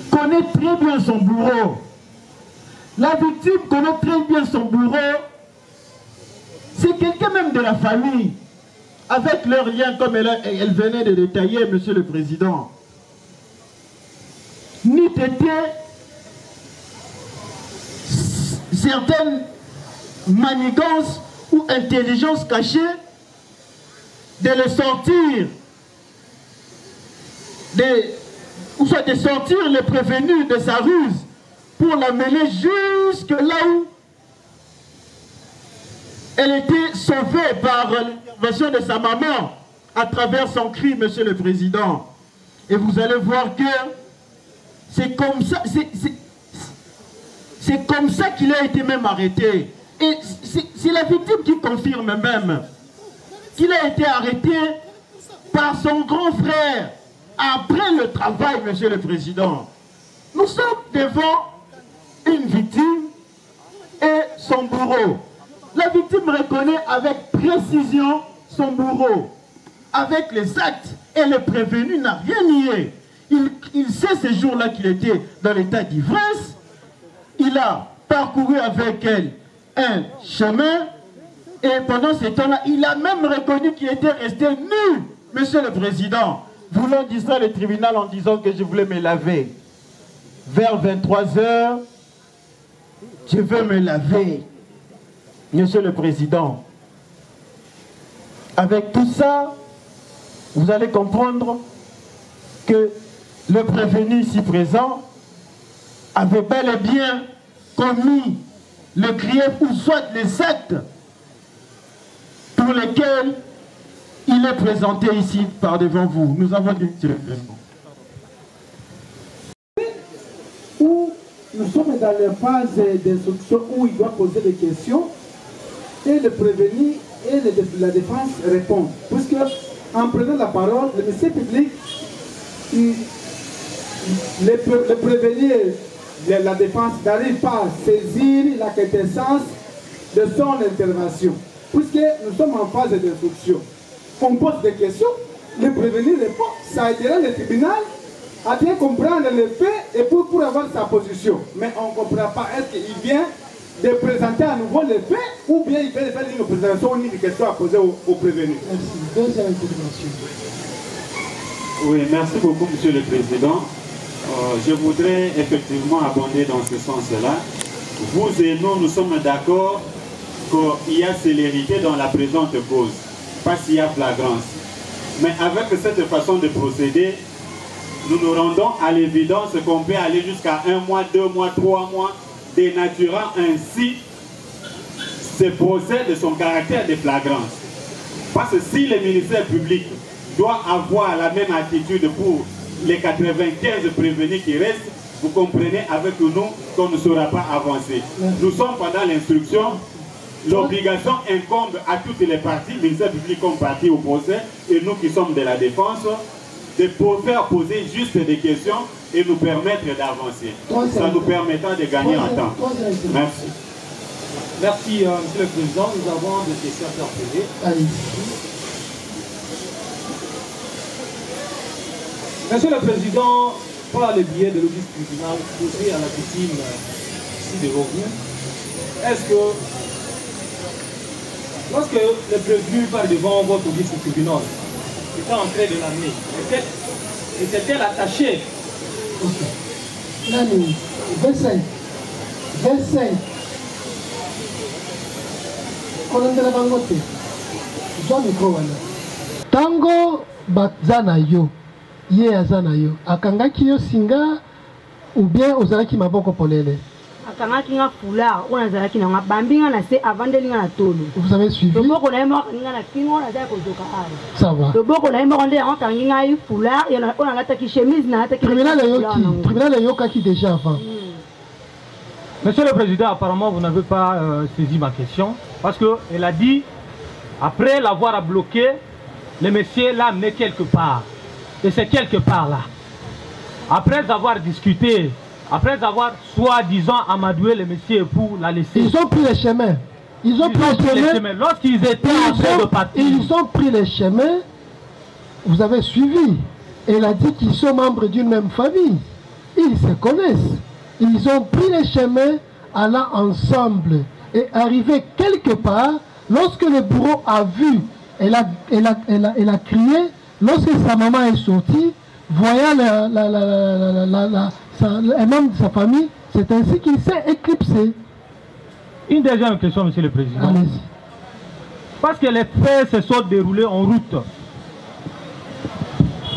connaît très bien son bourreau. La victime connaît très bien son bourreau. C'est quelqu'un même de la famille. Avec leur lien, comme elle venait de détailler, Monsieur le Président. N'eût été certaines manigances ou intelligence cachée de le sortir, ou soit de sortir le prévenu de sa ruse pour l'amener jusque là où elle était sauvée par l'intervention de sa maman à travers son cri, Monsieur le Président. Et vous allez voir que c'est comme ça, c'est comme ça qu'il a été même arrêté. Et c'est la victime qui confirme même qu'il a été arrêté par son grand frère après le travail, Monsieur le Président. Nous sommes devant une victime et son bourreau. La victime reconnaît avec précision son bourreau. Avec les actes, et le prévenu n'a rien nié. Il sait ces jours-là qu'il était dans l'état d'ivresse. Il a parcouru avec elle un chemin. Et pendant ce temps-là, il a même reconnu qu'il était resté nu, Monsieur le Président. Voulant distraire le tribunal en disant que je voulais me laver. Vers 23 h, je veux me laver. Monsieur le Président. Avec tout ça, vous allez comprendre que le prévenu ici présent avait bel et bien commis le grief ou soit les actes pour lesquels il est présenté ici par devant vous. Nous avons dit où nous sommes dans la phase d'instruction où il doit poser des questions et le prévenu et la défense répondent. Puisque en prenant la parole, le ministère public, le prévenu de la défense n'arrive pas à saisir la quintessence de son intervention. Puisque nous sommes en phase d'instruction. On pose des questions, le prévenu répond, ça aidera le tribunal à bien comprendre les faits et pour avoir sa position. Mais on ne comprend pas, est-ce qu'il vient de présenter à nouveau les faits ou bien il fait faire une présentation ou une question à poser au prévenu. Merci. Deuxième intervention. Oui, merci beaucoup, Monsieur le Président. Je voudrais effectivement abonder dans ce sens-là. Vous et nous sommes d'accord qu'il y a célérité dans la présente cause, parce qu'il y a flagrance. Mais avec cette façon de procéder, nous nous rendons à l'évidence qu'on peut aller jusqu'à 1 mois, 2 mois, 3 mois, dénaturant ainsi ce procès de son caractère de flagrance. Parce que si le ministère public doit avoir la même attitude pour les 95 prévenus qui restent, vous comprenez avec nous qu'on ne saura pas avancer. Nous sommes pendant l'instruction. L'obligation incombe à toutes les parties, ministère public comme partie au procès, et nous qui sommes de la défense, de faire poser juste des questions et nous permettre d'avancer. Ça nous permettra de gagner en temps. Merci. Merci, Monsieur le Président. Nous avons des questions interposées. Monsieur le Président, par le biais de l'office tribunal posé à la victime ici devant vous, est-ce que lorsque le prévenu part devant votre audience tribunal, il était en train de l'amener. Était-elle attachée? Nani, 25. Kolondela bangote. Joa micro wana. Tango bazana yo. Ye azana yo. Akangaki yo singa ou bien ozalaki maboko polele. Akangaki nga foulard, on azalaki na nga bambinga na se avandelinga na tolo. Vous avez suivi? Le boko na mo nga na kingo na za ko zoka ala. Ça va. Le boko na mo ndé en kanginga yu foulard, on a lataki chemise na lataki. Tribunal yo kaki déjà avant. Monsieur le Président, apparemment vous n'avez pas saisi ma question parce qu'elle a dit, après l'avoir bloqué, le monsieur l'a amené quelque part. Et c'est quelque part là. Après avoir discuté, après avoir soi-disant amadoué le monsieur pour la laisser. Ils ont pris le chemin. Ils ont pris le chemin. Lorsqu'ils étaient en train de partir. Ils ont pris le chemin. Vous avez suivi. Elle a dit qu'ils sont membres d'une même famille. Ils se connaissent. Ils ont pris le chemin, allant ensemble et arrivé quelque part. Lorsque le bourreau a vu, elle a crié. Lorsque sa maman est sortie, voyant un membre de sa famille, c'est ainsi qu'il s'est éclipsé. Une deuxième question, Monsieur le Président. Allez-y. Parce que les faits se sont déroulés en route.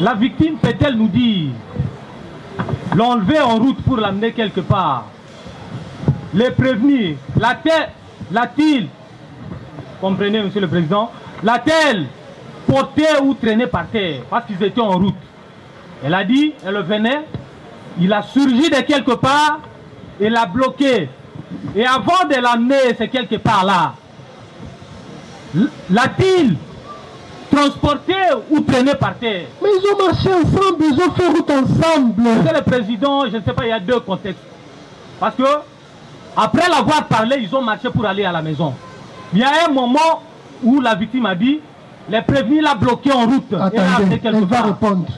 La victime peut-elle nous dire l'enlever en route pour l'amener quelque part? Les prévenir, l'a-t-il, comprenez Monsieur le Président, l'a-t-elle porté ou traîné par terre parce qu'ils étaient en route? Elle a dit, elle venait, il a surgi de quelque part et l'a bloqué. Et avant de l'amener, c'est quelque part là, l'a-t-il transporté ou traîné par terre? Mais ils ont marché ensemble, ils ont fait route ensemble. Monsieur le Président, je ne sais pas, il y a deux contextes. Parce que, après l'avoir parlé, ils ont marché pour aller à la maison. Il y a un moment où la victime a dit, les prévenus l'ont bloqué en route. Attendez, elle va répondre.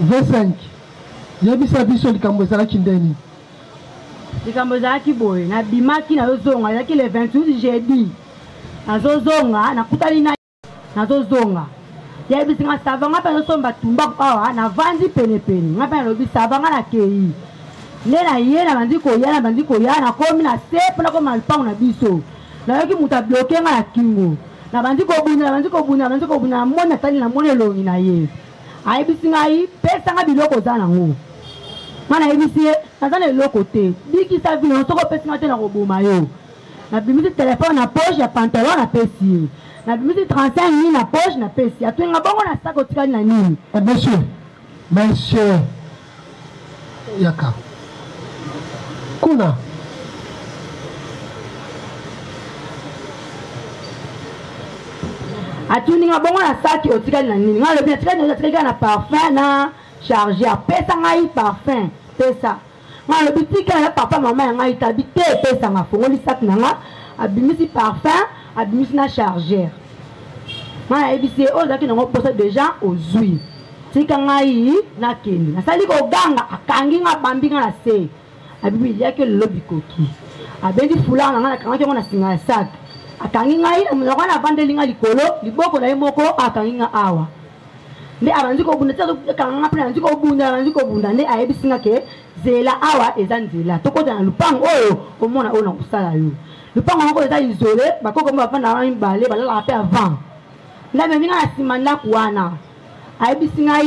V5. Yabisa biso likambo ezalaki ndeni. Likambo ezalaki boye, na bimaki na zozonga, ezalaki le 28 jeudi. Na zozonga, na kutali na zozonga. Yabisi nga savanga pa somba tumba awa na vandi pene. Nga pa lobi savanga na kei. Nena ye na bandi ko ya na komi na sepe na ko malpang na biso. Na yoki muta bloquer nga na kingo. Na bandi ko buna mona tali na mona longi na ye. Aibisi ngai pesa nga biloko za nango. Mana aibisi na le lokote. Biki sa vino soko pesa nga te na koboma yo. Na bimisi téléphone na poche ya pantalon na pesi. Na bimisi 35 000 na poche na pesi. Atwenga bongo na sako tikali na nini. Monsieur Yaka. Kuna atuni nga bongo na saki otikali na nini nga lobi atikali na parfum na chargeur pesa ngai parfum pesa nga lobi tika na papa mama ngai tabi te pesa nga fongoli saki na nga abimisi parfum abimisi na chargeur nga ebisi o zaki na ngo posa déjà ozui tika ngai na keni nasali ko ganga akangi nga bambi nga na se abibi yake lobi koki abendi fulana nga na kangaki ngo na singa ya saki akangi ngai mwana na vandelinga likolo liboko na yemoko akangi nga awa nde abanzi ko bunda tso kanga pena nzi ko bunda nde ayebisinga ke zela awa eza nzela tokota na lupango oyo omona ona kusala yo lupango ngoko eza isolé bakoko bavanda na mbale balala pe avant nda menga na simanda kuana ayebisinga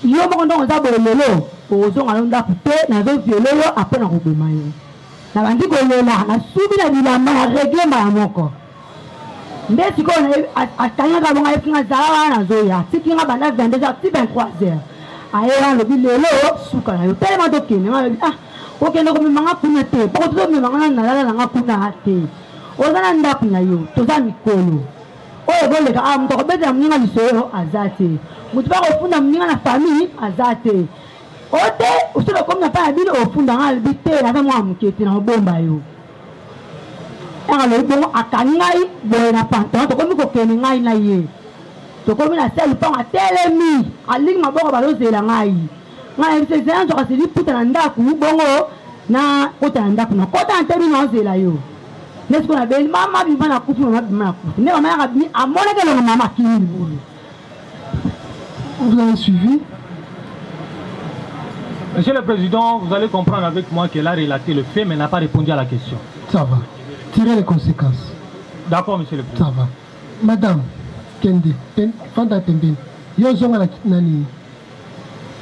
yo moko ndongo za bolelo ozonga londa pupe na zo violelo apena koboma yo na bandi kolela na subi na bilamba na regle mbala moko nde sikoyo akangaka bonga efinga zala wana na zoya tikinga banda 22h ti 23h ayewa lobi lelo suka na yo telema tokende nga lobi okende komemanga kuna te poko tozomemanga na nalala nanga kuna te oza na ndako na yo toza mikolo oyo ekoleka moto akobetela moninga lisolo aza te moto mpe akofunda moninga na famille aza te ote usolo komi na pa ya bino ofunda nga lobi te naza mwana moke te na kobomba yo anga lobi bongo akangi ngai boye na pantalon tokomi kokende ngai na ye tokomi na se lupango atelemi alingi maboko balozela ngai ngai yebisa ezela nzoka seli puta na ndako bongo na kota na ndako na kota na tebi na ozela yo n'est-ce qu'on appelle maman bima na kufi maman bima na kufi ne maman rabi a mon que le maman qui vous avez suivi? Monsieur le Président, vous allez comprendre avec moi qu'elle a relaté le fait mais n'a pas répondu à la question. Ça va. Tirez les conséquences. D'accord, Monsieur le Président. Ça va. Madame Kende, Fanta Tembeni, yo zonga na nani?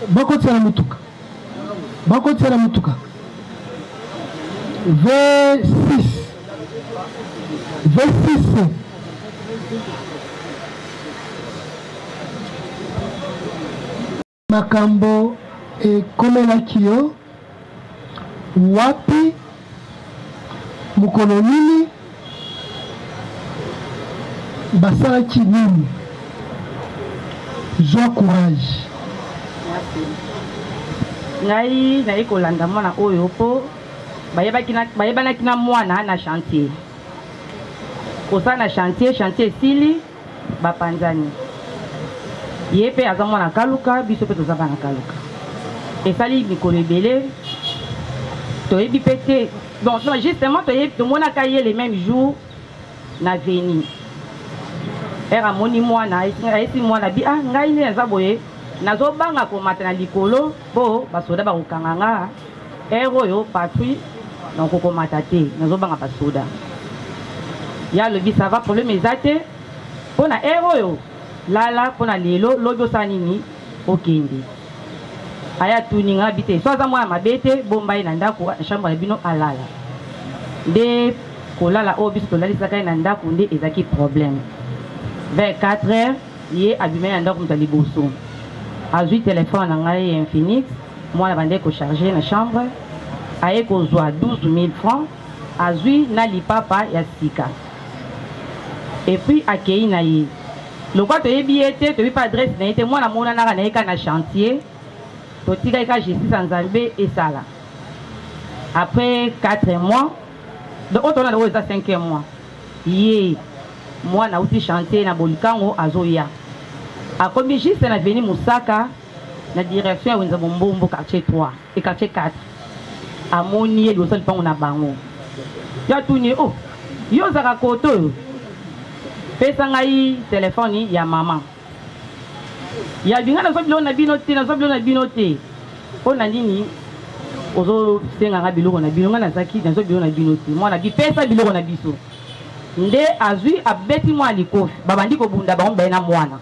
Bako tsala mutuka. Bako tsala mutuka. V6. Makambo ekomelaki yo wapi mokolo nini basalaki nini? Joie courage. Ngai nayi kolanda mwana oyo po bayebanaki na mwana na chantier kosa na chantier esili bapanzani ye mpe aza mwana kaluka biso mpe toza bana kaluka esali mikolo ebele toyebi mpe te donc justement tomonaka ye le même jour na veni ere amoni mwana ayesi mwana bi ngai nde naza boye nazobanga komata na likolo mpo basoda bakokanga nga ere oyo patrouille nakokomata te nazobanga basoda ya alobi ça va problème eza te mpo na ere oyo lala mpo na lelo lobi osala nini okende aya tuni nga bi te so aza mwana mabe te bomba ye na ndako na chambre na bino alala nde kolala oyo biso tolalisaka ye na ndako nde ezaki problème vers 4 heures ye abimai na ndako moto ya liboso azwi telefone na ngai ya Infinix mwana bande kocharge na chambre aye kozwa 12 000 francs azwi na lipapa ya sika epuis akei na ye lokwa toyebi ye te toyebi pa adresse na ye te mwana monanaka na ye ka na chantier totikaki ka justice ya nzambe esala après 4 mois donc oyo tona oyo eza 5e mois ye mwana auti chantier na bolikango azoya akomi juste na veni Musaka na direction ya wenza bombombo quartier 3 et quartier 4 amoni ye liboso lipango na bango ya tuni o yo ozaka koto oyo pesa ngai telefone ya mama ya binga nazo biloko na bino te mpo na nini ozosenganga biloko na bino ngai nazaki nazo biloko na bino te mwana bipesa biloko na biso nde azwi abeti mwana likofi babandi kobunda bango baye na mwana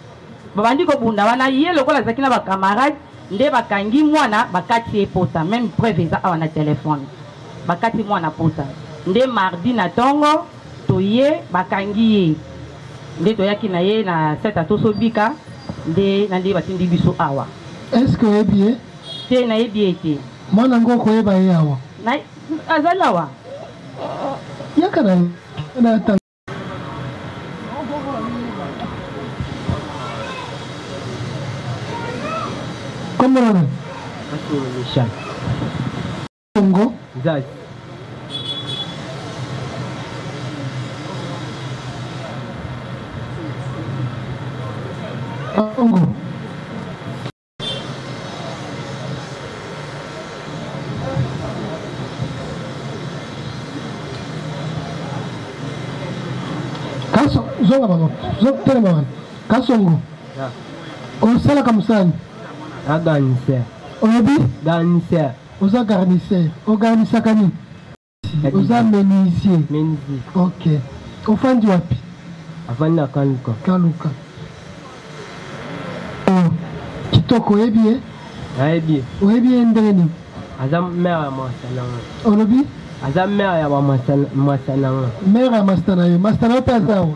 babandi kobunda wana ye lokola azalaki na bakamarade nde bakangi mwana bakati ye pota même preuve eza awa na telefone bakati mwana pota nde mardi na ntongo toye bakangi ye nde toyaki na ye na seta tosobika nde na nde batindi biso awa. Est-ce que oyebi ye te nayebi ye te mwana ngo koyeba ye awa azali awa yaka na comment on est Congo Zaz Congo Kaso zonga baba tele mama Kasongo osala kamsani aganise obi ganise oza garnisseur organisaka nini oza menuisier ok ofandi wapi afandi na kaluka kitoko oyebi ye oyebi ye ndenge nini aza mare ya masananga olobi aza mare ya masananga mare ya masana yo masana yo mpe aza awa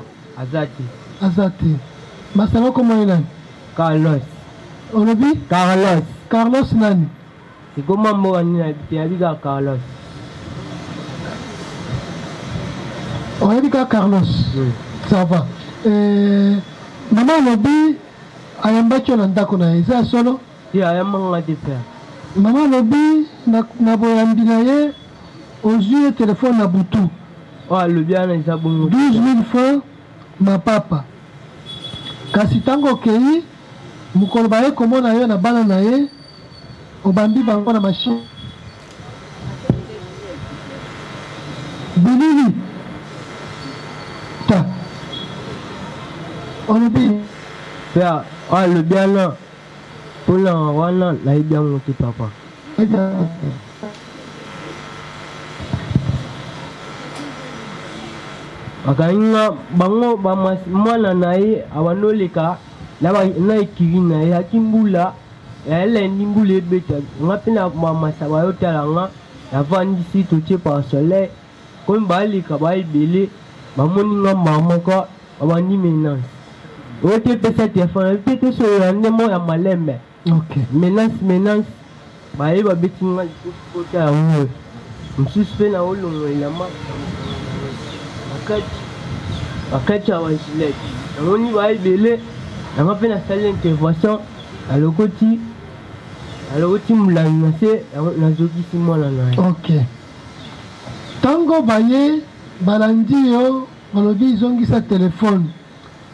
aza te masana okomoi nani Carlos olobi Carlos nani sikoma mboka nini yabiga Carlos oyebi ka Carlos ça va mama olobi ayambaki yo na ndako na ye eza ya solo ayambanga te pere mama alobi na boyambi na ye ozwi ye telefone na butu alobi ana eza bongo 12 000 francs mapapa kasi ntango okei mokolo baye komona yo na bana na ye obambi bango na mashine bilili On oublie. Père, le bien là. Pour la rana, là, il bien monté, papa. Akainga bango mwana naye awanoleka na ikiri naye akimbula ele ndimbula ebeta ngapena mamasa bayotala nga yavandisi totie par soleil komi baleka baebele bamoni nga mamoko babandi menance oyo te pesa telefone pe tosolola ndemo ya malembe menance baye babeti nga kota yango mosusu mpe na olongolela bakati ya bagilet namoni baebele yango mpe nasali intervention alokoti molangi na se nazokisi mwana na ye. Ok. Tango baye balandi yo balobi izongisa telefone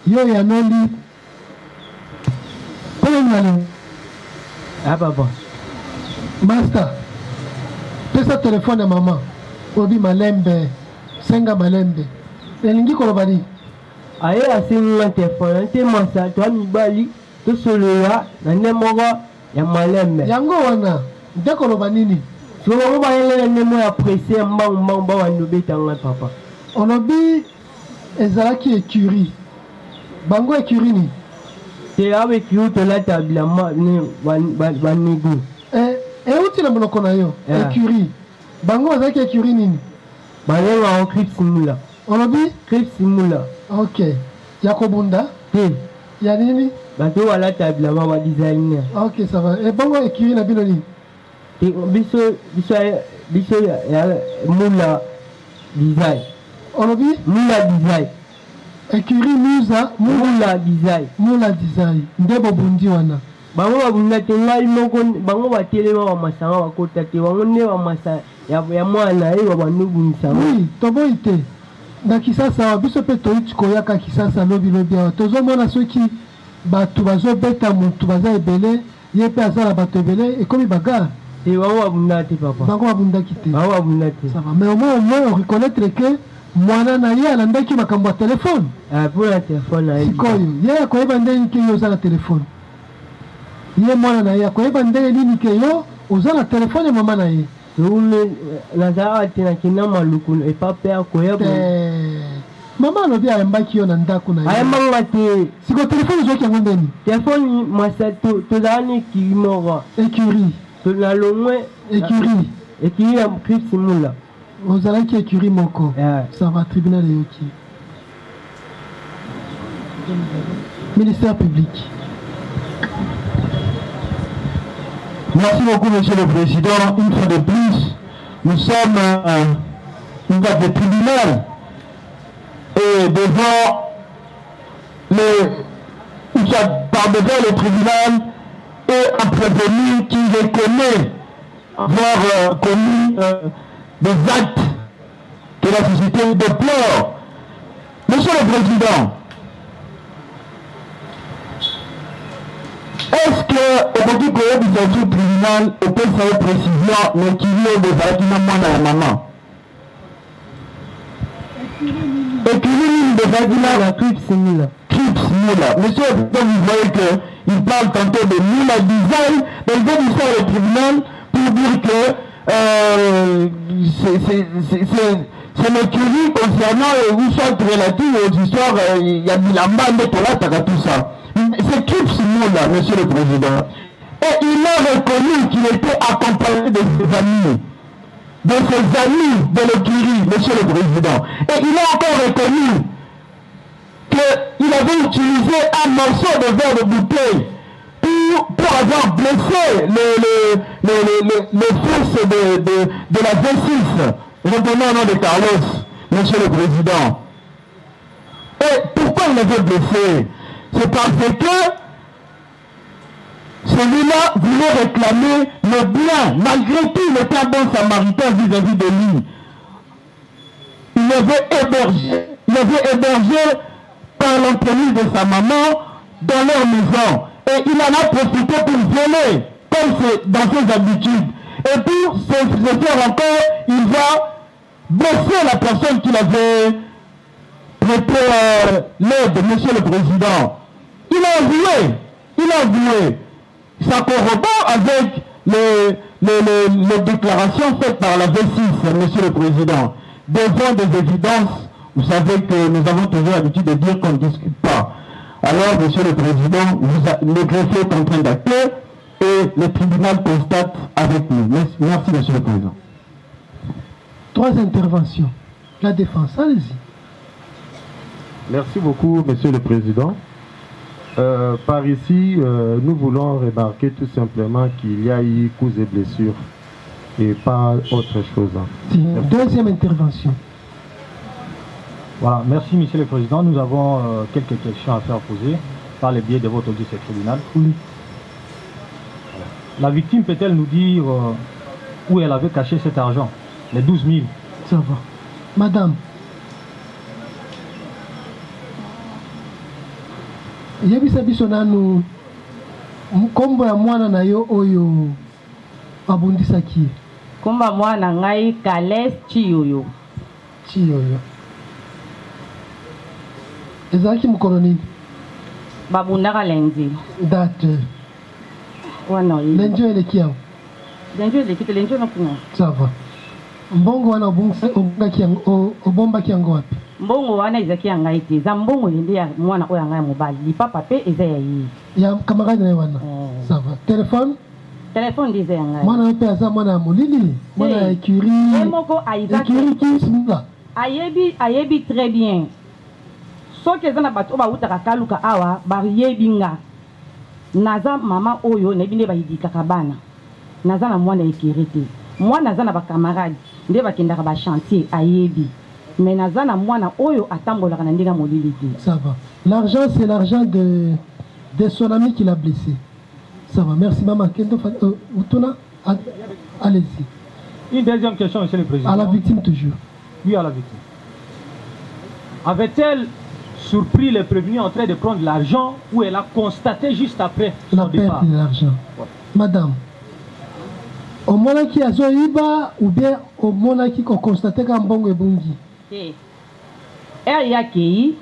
yo yanoli pole nali. Ah papa. Master. Pesa telefone ya mama. Obi malembe. Senga malembe. Elingi kolobani. Aye asenga telefone te masa to mibali to solola na nemoko ya malembe. Yango wana ndekoloba nini? Solo ba yele nemo ya presse mbang ba wanobeta nga papa. Onobi ezalaki écurie. Bango écurie ni. Te awe kiu to la tabla ma ne banigu. Uti na monoko na yo écurie. Bango ezalaki écurie nini? Balenga en clip simula. Onobi clip simula. Ok. Yakobunda? Ya nini? Bato wala tabla ma designer. Ok, ça va. Et bango écurie na bino nini? Biso ya mula design. Onobi? Mula design. Écurie mula design. Mula design. Ndebo bundi wana. Bango babunda te ngai moko bango batelema bamasanga bakota te bango nde bamasa ya mwana ye babanubunisa. Oui, toboyi te. Na Kisasa biso pe toyuti koyaka Kisasa lobi awa tozomona soki bato bazobeta mutu baza ebele ye pe azala bato ebele ekomi bagarre. Bango babunda te papa. Bango babundaki te. Bango babunda te. Ça va. Mais au moins on reconnaître que mwana na ye alandaki makambo ya telefone. Pour la téléphone na ye. Sikoyo ye akoyeba ndenge ke yo oza na telefone. Ye mwana na ye akoyeba ndenge nini ke yo oza na telefone ya mama na ye. Nazara te nakina maluku epa père koyeba. Mama alobi ayambaki yo na ndako na ye. Ayambanga te. Siko telefone ozwaki yango ndeni? Telefone masa tozala na écurie moko. Écurie. Na longwe écurie. Écurie ya clip simula. Ozalaki écurie moko. Ça va tribunal eyoki. Ministère public. Merci beaucoup, Monsieur le Président. Une fois de plus, nous sommes une boîte de tribunal et devant le tribunal et un prévenu qui reconnaît avoir commis des actes que la société déplore. Monsieur le Président, est-ce que au bout du tribunal on peut faire précision mais qu'il y ait des arguments à la maman et qu'il y ait des arguments à la clip simula. Monsieur, vous voyez qu'il parle tantôt de Mula design, mais il veut dire ça au tribunal pour dire que c'est l'écurie concernant où sont relatives aux histoires, il y a Milamba, tout ça. C'est clip simula, Monsieur le Président. Et il a reconnu qu'il était accompagné de ses amis. De l'écurie, Monsieur le Président. Et il a encore reconnu qu'il avait utilisé un morceau de verre de bouteille pour avoir blessé les fils de la V6, reprenons au nom de Carlos, Monsieur le Président. Et pourquoi il l'avait blessé? C'est parce que celui-là voulait réclamer le bien, malgré tout il était un bon samaritain vis-à-vis de lui. Il avait hébergé par l'emprise de sa maman dans leur maison. Et il en a profité pour voler, comme c'est dans ses habitudes. Et pour se faire encore, il va blesser la personne qu'il avait prêté l'aide, Monsieur le Président. Il a avoué. Ça corrobore avec les déclarations faites par la V6, Monsieur le Président. Devant des évidences, vous savez que nous avons toujours l'habitude de dire qu'on ne discute pas. Alors, Monsieur le Président, le greffier est en train d'acter et le tribunal constate avec nous. Merci, Monsieur le Président. 3 interventions. La défense, allez-y. Merci beaucoup, Monsieur le Président. Par ici, nous voulons remarquer tout simplement qu'il y a eu coups et blessures et pas autre chose. Deuxième intervention. Voilà, merci Monsieur le Président. Nous avons quelques questions à faire poser par le biais de votre audience au tribunal. Oui. La victime peut-elle nous dire où elle avait caché cet argent, les 12 000? Ça va. Madame. Yebisa biso nanu kombo ya mwana na yo oyo abundisaki. Komba mwana ngai Kales Chiyoyo. Chiyoyo. Ezaki mukolo nini? Babundaka lendi. Date. Wana yi. Lenjo eleki yao. Lenjo eleki te lenjo na kuna. Ça va. Mbongo wana obombaki yango wapi? Mbongo wana ezaki ya ngai te. Za mbongo lende ya mwana oyo ngai mobali. Lipapa pe eza ya yi. Ya kamarade na wana. Ça va. Téléphone? Téléphone dize ya ngai. Mwana pe aza mwana ya molili. Mwana ya écurie. Moko aiza. Écurie kisimba. Ayebi très bien. Soki eza na bato ba utaka kaluka awa bayebi nga. Naza mama oyo na binde bayidikaka bana. Naza na mwana ekirete. Mwana naza na ba camarade nde bakendaka ba chantier ayebi. Mais naza na mwana oyo atambolaka na ndinga molili te. Ça va. L'argent c'est l'argent de son ami qui l'a blessé. Ça va. Merci maman. Kendo Utuna, allez-y. Une deuxième question, Monsieur le Président. À la victime toujours. Oui, à la victime. Avait-elle surpris les prévenus en train de prendre l'argent ou elle a constaté juste après son départ? La perte de l'argent. Ouais. Madame, au moment qui a zoïba ou bien au moment qui a constaté qu'un bon ebungi? Elle y a qui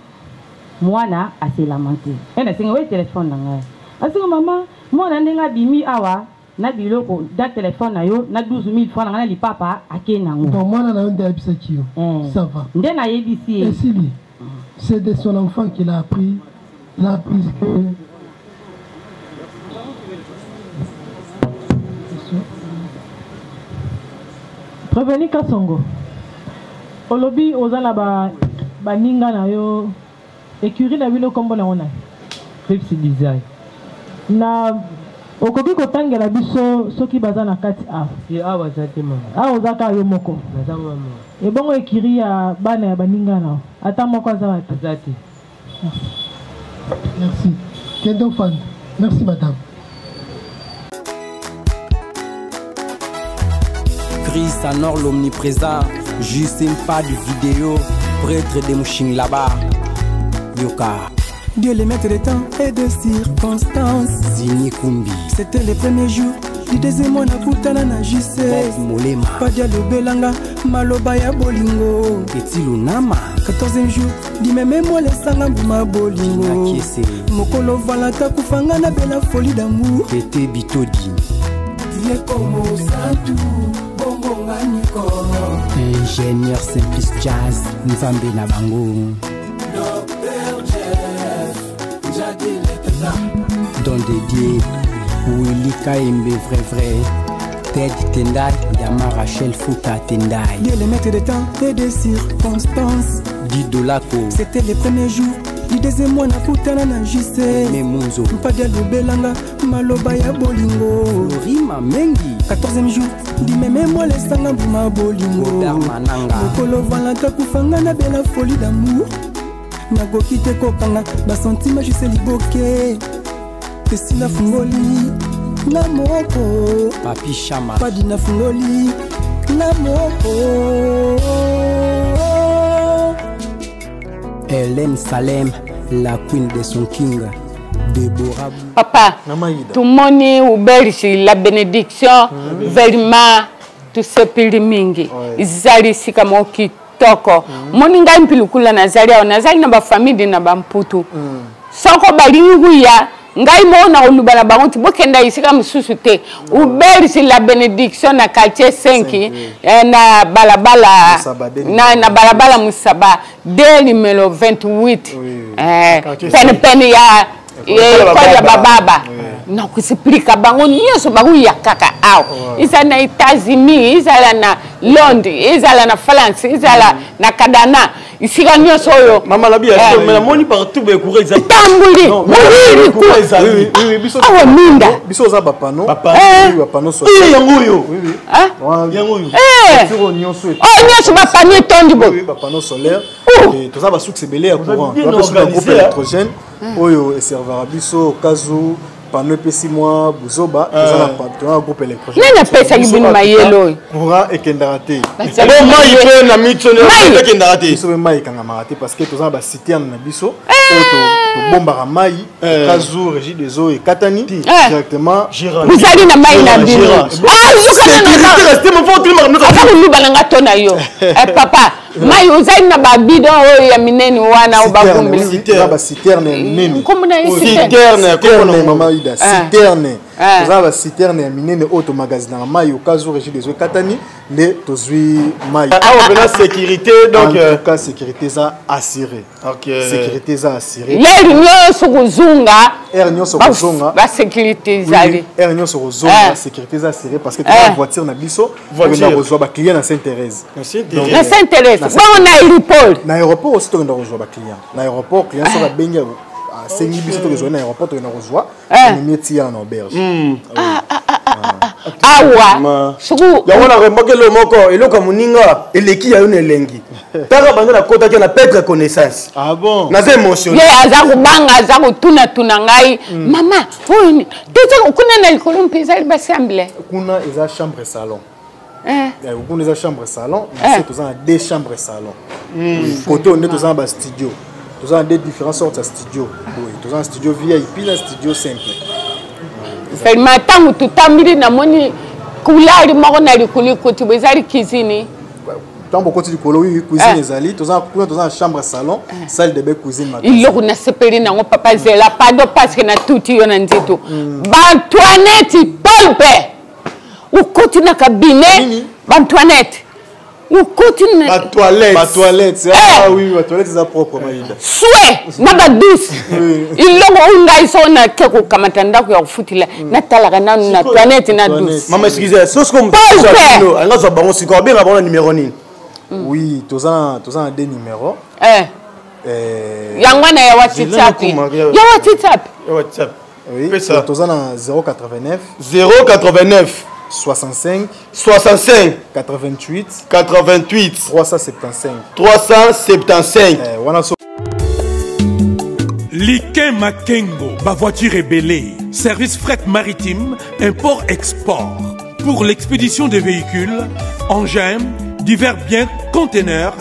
mwana a se lamenté. Elle a singa téléphone na ngai. Asinga maman, mwana ndenga bimi awa na biloko da téléphone na yo na 12 000 francs na li papa akena ngo. Donc mwana na yo nde abisaki yo. Ça va. Nde na yebisi. Et Sili, c'est de son enfant qu'il a appris. Il a appris que Prévenu Kasongo. Olobi ozala ba ninga na yo écurie na bino kombo na ona. Fixi design. Na okoki kotangela biso soki baza na kati a. Ye awa zate mama. A ozaka yo moko. Naza mama. E bongo écurie ya bana ya baninga na. Ata moko aza azate. Merci. Kendo Fan. Merci madame. Christ Anor l'omniprésent, juste une pas de vidéo, prêtre de Mouching là-bas. Yoka. Dieu les maître de temps et de circonstances. Zini Kumbi. C'était les premiers jours du deuxième mois na kutana na jise. Molema. Padia le belanga, maloba ya bolingo. Etilu nama. 14e jour, di meme moi les sanga ma bolingo. Mokolo valata kufanga na bela folie d'amour. Pété bitodi. Viens comme ça tout. Ingénieur Simplice Jazz, Nzambe na bango. Don dédié, Willy Kaimbe vrai. Ted Tendai, Yama Rachel Fouta Tendai. Dieu les maîtres de temps et de circonstances. Didolako. C'était les premiers jours du deuxième mois na kutana na jise. Memunzo. Mpadia lobelanga, maloba ya bolingo. Rima mengi. 14e jour, di meme moi les sanga ma bolingo. Mokolo valanta kufanga na bela folie d'amour. Nagoki te kokanga, ba sentima juste liboke. Tesina fungoli, na moko. Papi Chama. Padina fungoli, na moko. Hélène Salem, la queen de son king. Déborah. Papa, tout le monde oublie la bénédiction, vraiment, tout ce pays mingi. Ils arrivent ici comme qui kitoko moni ngai mpilukula nazali awa nazali na bafamili na bamputu soko balingi kuya ngai mona oluba na bango ti bokenda isika mosusu te uberisi la bénédiction na quartier 5 na balabala na balabala Musaba de numéro 28 pene ya kwa bababa na kusipilika bango nyonso bakuya kaka awa izala na États-Unis izala na Londres izala na France izala na Kadana isika nyonso oyo mama labi ya mais moni partout be courir za tambuli oui oui biso awa minda biso za bapano so yango yo yango yo sur nyonso nyonso bapano tondi bo bapano solaire et tout ça ba souk c'est belé à courant on va un groupe électrogène oyo et servera biso kazu pano pesi moi buzoba ça un groupe électrogène nana pesa libini mayelo courant et kendarate bon mai pe na mitso na kendarate so mai kanga marate parce que tout ça ba citerne na biso to bomba mai kazu régie des eaux et katani directement vous allez na mai na bino sécurité rester mon faut tout le monde luba nga tona yo papa mai uzali na babido oyo ya mineni wana ubagumbi ba citerne ya mineni komuna citerne komuna mama ida citerne za ba citerne ya mineni auto magazine na mai okazo régie des eaux katani ne tozui mai ah on a sécurité donc en tout cas sécurité ça assuré OK sécurité ça assuré yeri nyoso kuzunga nyoso kuzunga ba sécurité zali nyoso kuzunga sécurité ça assuré parce que tu as voiture na biso voiture na reçoit ba client na Sainte-Thérèse na Sainte-Thérèse bon na aéroport na aéroport aussi to na reçoit ba client na aéroport client so ba benga sengi biso to reçoit na aéroport to na reçoit ni métier en auberge awa suku yango na remarqué le moko eloko moninga eleki ya yone elengi taka banda na kota ke na perdre connaissance ah bon na c'est émotionnel ye aza kubanga aza kutuna tuna ngai mama oyini tete kuna na likolo mpeza libasemble kuna eza chambre salon kuna eza chambre salon mais c'est tous deux chambres salon côté on est tous en bas studio tous en deux différentes sortes de studio oui tous en studio VIP na studio simple fait matangu tutambiri na moni kulari mako na likuli kuti bezali cuisine tambo koti likolo oui cuisine ezali tous en chambre salon salle de bain cuisine ma iloko na sepeli na ngo papa zela pado parce que na tuti yo na nzito Antoinette Polpe ukoti na kabine Antoinette ukoti na toilette ah oui ma toilette c'est propre maïda souhait na ba douce iloko ungai sona ke ko kamata ndako ya kufutila na talaka na toilette na douce maman excusez so ce comme ça anga zo bango siko bien ba numéro nini oui tous en deux numéros yangwana ya WhatsApp oui tous en 089 65 88 375 Liké Makengo, ma voiture est belée. Service fret maritime, import-export. Pour l'expédition des véhicules, engins, divers biens, conteneurs,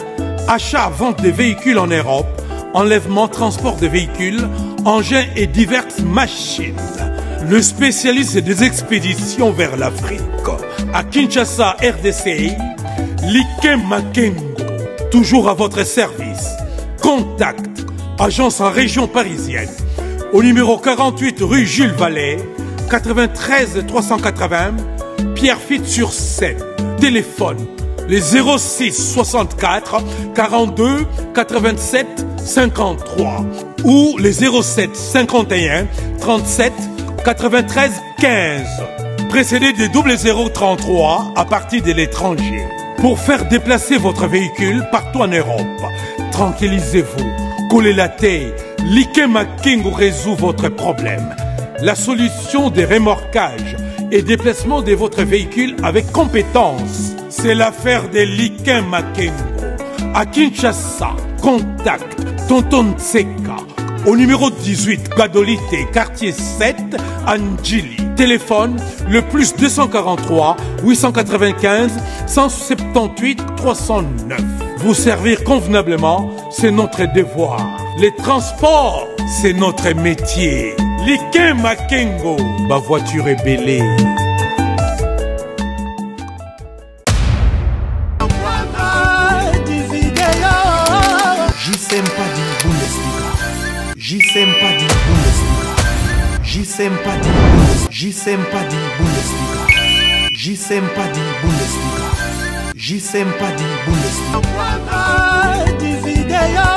achat-vente des véhicules en Europe, enlèvement, transport de véhicules, engins et diverses machines. Le spécialiste des expéditions vers l'Afrique. À Kinshasa, RDC, Liké Makengo, toujours à votre service. Contact, agence en région parisienne, au numéro 48 rue Jules Vallée, 93 380, Pierrefitte-sur-Seine. Téléphone, les 06 64 42 87 53 ou les 07 51 37 93 15, précédé de 0033 à partir de l'étranger. Pour faire déplacer votre véhicule partout en Europe, tranquillisez-vous, collez la tête, Liké Makengo résout votre problème. La solution des remorquages et déplacement de votre véhicule avec compétence, c'est l'affaire de Liké Makengo. À Kinshasa, contact Tonton Tseka au numéro 18, Gadolité, quartier 7, Anjili. Téléphone, le plus 243 895 178 309. Vous servir convenablement, c'est notre devoir. Les transports, c'est notre métier. Liké Makengo, ma voiture est belée. J-Sempadi Bundesliga. J-Sempadi Bundesliga. J-Sempadi Bundesliga. J-Sempadi Bundesliga. J-Sempadi Bundesliga.